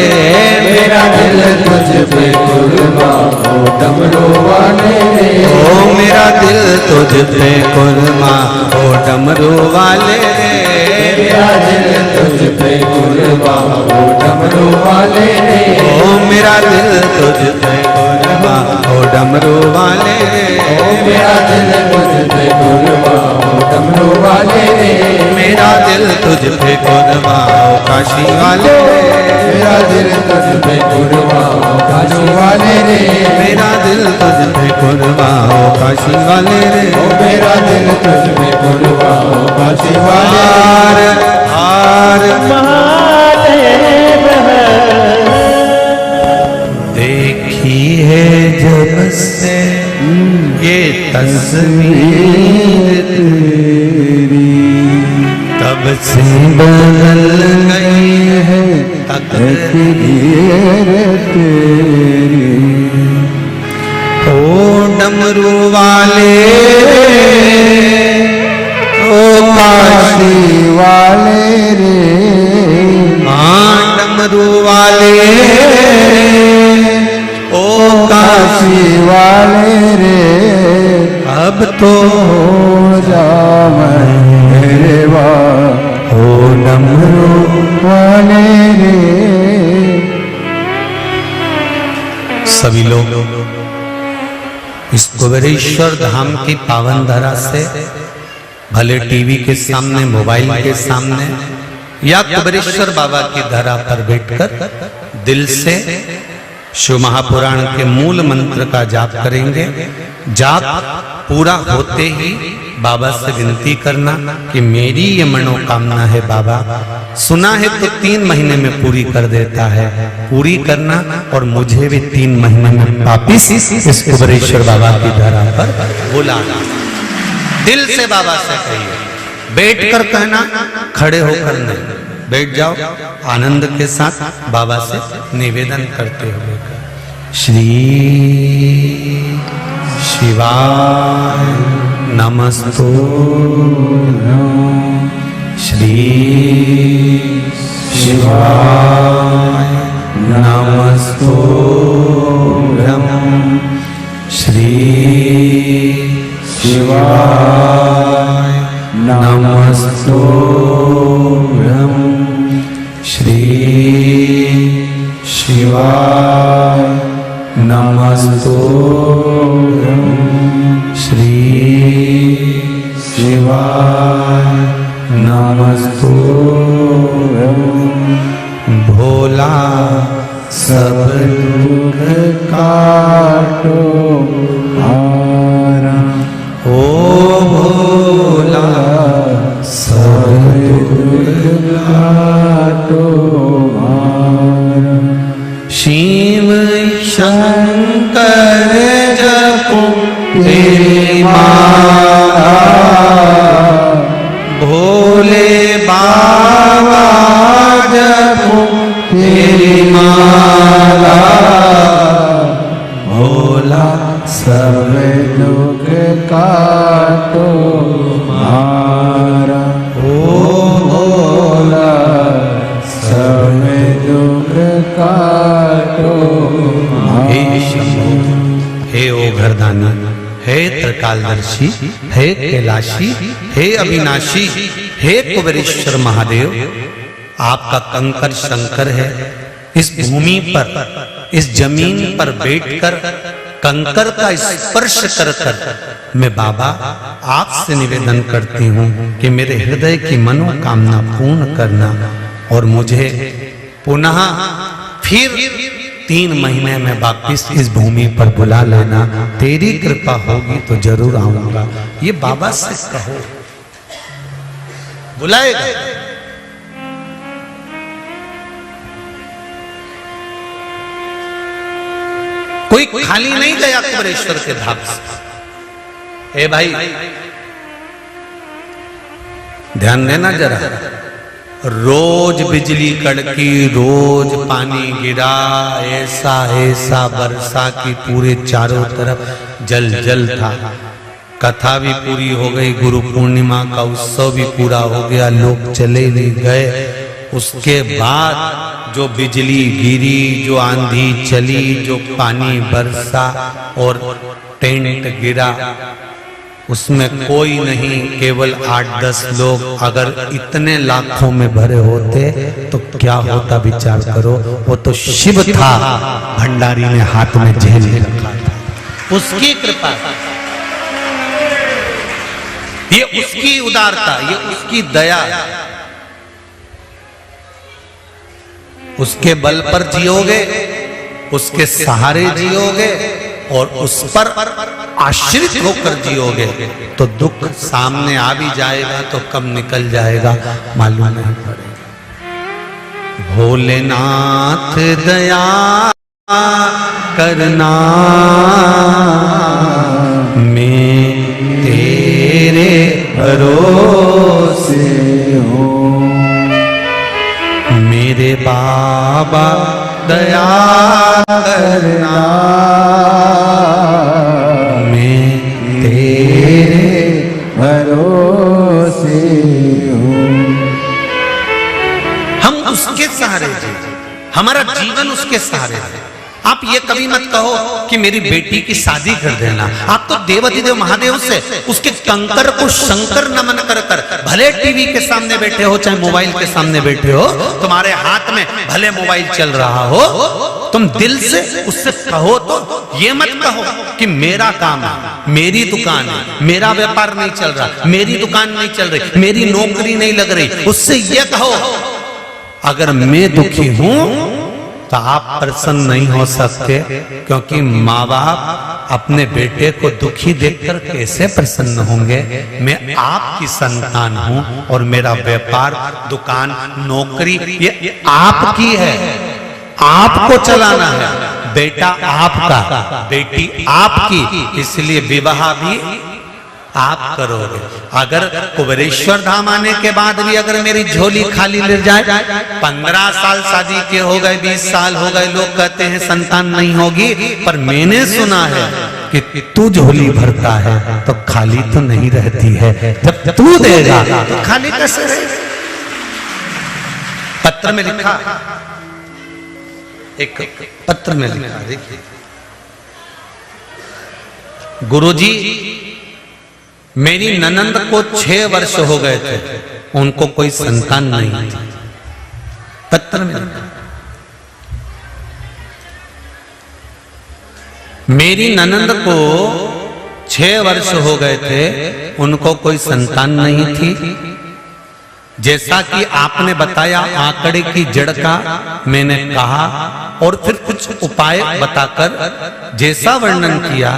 मेरा दिल तुझ पे कुर्बा, ओ डमरू वाले रे, ओ मेरा दिल तुझ पे कुर्बा, ओ डमरू वाले रे, मेरा दिल तुझ पे कुर्बा, ओ डमरू वाले रे, ओ मेरा दिल तुझ पे कुर्बा, ओ डमरू वाले रे, ओ मेरा दिल तुझ पे कुर्बा, ओ डमरू वाले रे, मेरा दिल तुझ पे कुर्बा, ओ काशी वाले रे, मेरा दिल तुझ पे कुर्बा, ओ काशी वाले रे, मेरा दिल तुझ पे कुर्बा, ओ काशी वाले रे, ओ मेरा दिल तुझ पे कुर्बा, ओ काशी वाले हार हार महादेव देखी है जब से ये तस्वीर तेरी, तब से बदल गई है तकदीर तेरी, ओ डमरू वाले, ओ काशी वाले रे, हाँ डमरू वाले, ओ काशी वाले रे, अब तो हो जा मेहरबा, हो डमरू वाले रे। सभी लोग इस कुबेरेश्वर धाम की पावन धरा से भले टीवी के सामने, मोबाइल के सामने या कुबेरेश्वर बाबा की धरा पर बैठकर दिल से शिव महापुराण के मूल मंत्र का जाप करेंगे। जाप पूरा होते ही बाबा से विनती करना कि मेरी ये मनोकामना है बाबा, सुना है तो 3 महीने में पूरी कर देता है, पूरी करना और मुझे भी 3 महीने में वापिस इस कुबेरेश्वर बाबा की धरा पर बुलाना। दिल से बाबा से कहिए, बैठकर कहना, खड़े होकर नहीं, बैठ जाओ आनंद के साथ बाबा से निवेदन करते हुए। श्री शिवाय नमस्तु, श्री शिवाय नमस्तु, श्री शिवाय नमस्तुभ्यं। श्री शिवाय नमस्तुभ्यं। श्री शिवाय नमस्तुभ्यं। भोला सब दुख काटो हारा। ओ भोला सब दुख काटो हारा। शिव शंकर जपो तेरी माला। भोले बाबा जपो तेरी माला। भोला सब दुख काटो हारा। ओ भोला सब दुख काटो हारा। हे शंभो, हे ओघरदानी, हे त्रिकालदर्शी, हे कैलाशी, हे अविनाशी, हे कुबेरेश्वर महादेव, आपका कंकर शंकर है। इस भूमि पर, इस जमीन पर बैठकर कंकर का स्पर्श कर कर मैं बाबा आपसे निवेदन करती हूँ कि मेरे हृदय की मनोकामना पूर्ण करना और मुझे पुनः फिर 3 महीने में वापिस इस भूमि पर बुला लेना। तेरी कृपा होगी तो जरूर आऊंगा। ये बाबा से कहो, बुलाएगा। कोई खाली नहीं गया कुबेरेश्वर के धाम से। ए भाई ध्यान देना जरा, रोज बिजली कड़की, रोज पानी गिरा, ऐसा ऐसा बरसा कि पूरे चारों तरफ जल जल था। कथा भी पूरी हो गई, गुरु पूर्णिमा का उत्सव भी पूरा हो गया, लोग चले भी गए। उसके बाद जो बिजली गिरी, जो आंधी चली, जो पानी बरसा और टेंट गिरा, उसमें कोई नहीं, केवल 8-10 लोग। अगर इतने लाखों में भरे होते तो क्या होता विचार करो। वो तो शिव था, भंडारी ने हाथ में झेल रखा था। उसकी कृपा, ये उसकी उदारता, ये उसकी दया। उसके बल पर जियोगे, उसके सहारे जियोगे और उस पर आश्रित होकर जियोगे तो दुख सामने आ भी जाएगा तो कब निकल जाएगा मालूम नहीं पड़ेगा। भोलेनाथ दया करना, मैं तेरे भरोसे हूँ। मेरे बाबा दया करना, मैं तेरे भरोसे हूँ। हम उसके सहारे हैं, हमारा जीवन उसके सहारे है। आप ये कभी मत कहो कि मेरी बेटी की शादी कर देना। आप तो देवाधिदेव महादेव से उसके कंकर को शंकर नमन कर कर, भले टीवी के सामने बैठे हो चाहे मोबाइल के सामने बैठे हो, तुम्हारे हाथ में भले मोबाइल चल रहा हो, तुम दिल से उससे कहो तो ये मत कहो कि मेरा काम है, मेरी दुकान है, मेरा व्यापार नहीं चल रहा, मेरी दुकान नहीं चल रही, मेरी नौकरी नहीं लग रही। उससे ये कहो अगर मैं दुखी हूं तो आप प्रसन्न नहीं हो सकते, क्योंकि माँ बाप अपने बेटे को दुखी देखकर कैसे प्रसन्न होंगे। मैं आपकी संतान हूं और मेरा व्यापार, दुकान, नौकरी ये आपकी है, आपको चलाना है। बेटा आपका, बेटी आपकी, इसलिए विवाह भी आप करोगे। अगर कुबेरेश्वर धाम आने के बाद भी अगर मेरी झोली खाली ले जाए, 15 साल शादी के हो गए, 20 साल हो गए, लोग कहते हैं संतान नहीं होगी, पर मैंने सुना है कि तू झोली भरता है तो खाली तो नहीं रहती है, जब तू देगा तो खाली कैसे रहेगी। पत्र में लिखा, एक पत्र में लिखा, देखिए गुरुजी मेरी ननंद को 6 वर्ष हो गए थे, उनको कोई संतान नहीं थी। पत्र में मेरी ननंद को 6 वर्ष हो गए थे, उनको कोई संतान नहीं थी। जैसा कि आपने बताया आंकड़े की जड़ का मैंने कहा और फिर कुछ उपाय बताकर जैसा वर्णन किया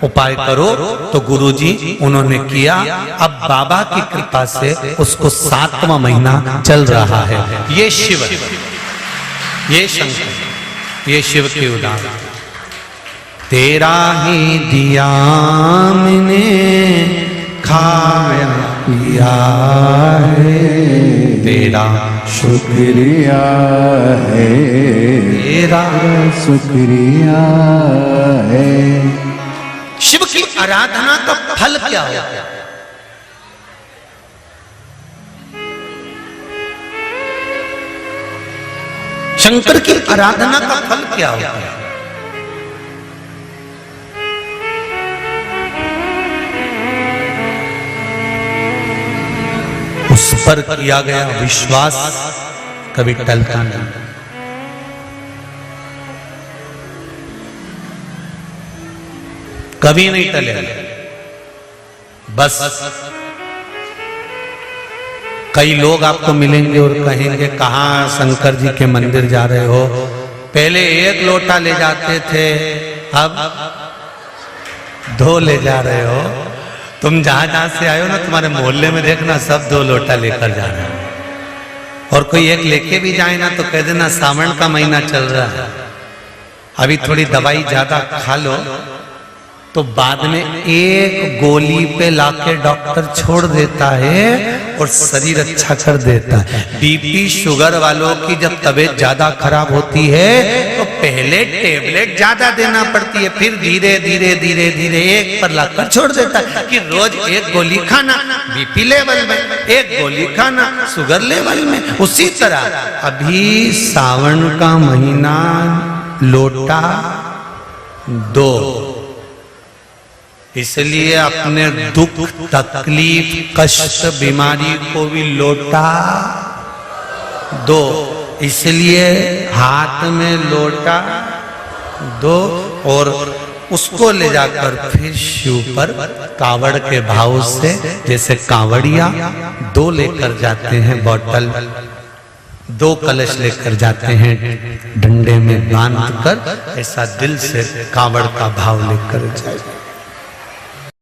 उपाय करो, तो गुरुजी उन्होंने किया। अब बाबा की कृपा से उसको 7वां महीना चल रहा है। ये शिव, ये शंकर, ये शिव के उदाहरण। तेरा ही दिया मैंने खाया पिया है, तेरा शुक्रिया है, तेरा शुक्रिया है। शिव की आराधना का फल क्या होगा? शंकर की आराधना का फल क्या होगा? उस पर किया गया विश्वास कभी टलता नहीं। कभी नहीं टले। बस कई लोग आपको मिलेंगे और कहेंगे कहाँ शंकर जी के मंदिर जा रहे हो? पहले 1 लोटा ले जाते थे, अब 2 ले जा रहे हो। तुम जहां जहां से आए हो ना, तुम्हारे मोहल्ले में देखना सब 2 लोटा लेकर जा रहे हैं। और कोई 1 लेके भी जाए ना तो कह देना सावन का महीना चल रहा है, अभी थोड़ी दवाई ज्यादा खा लो, तो बाद में 1 गोली पे लाके डॉक्टर छोड़ देता है और शरीर अच्छा कर देता है। बीपी शुगर वालों की जब तबीयत ज्यादा खराब होती है तो पहले टेबलेट ज्यादा देना पड़ती है, फिर धीरे धीरे धीरे धीरे 1 पर लाकर छोड़ देता है कि रोज 1 गोली खाना बीपी लेवल में, 1 गोली खाना शुगर लेवल में। उसी तरह अभी सावन का महीना लोटा 2, इसलिए अपने दुख तकलीफ कष्ट बीमारी को भी लोटा 2, इसलिए हाथ में लोटा 2 और उसको ले जाकर फिर शिव पर कावड़ के भाव से, जैसे कावड़िया 2 लेकर जाते हैं बोतल, 2 कलश लेकर जाते हैं डंडे में बांध कर, ऐसा दिल से कावड़ का भाव लेकर जाए।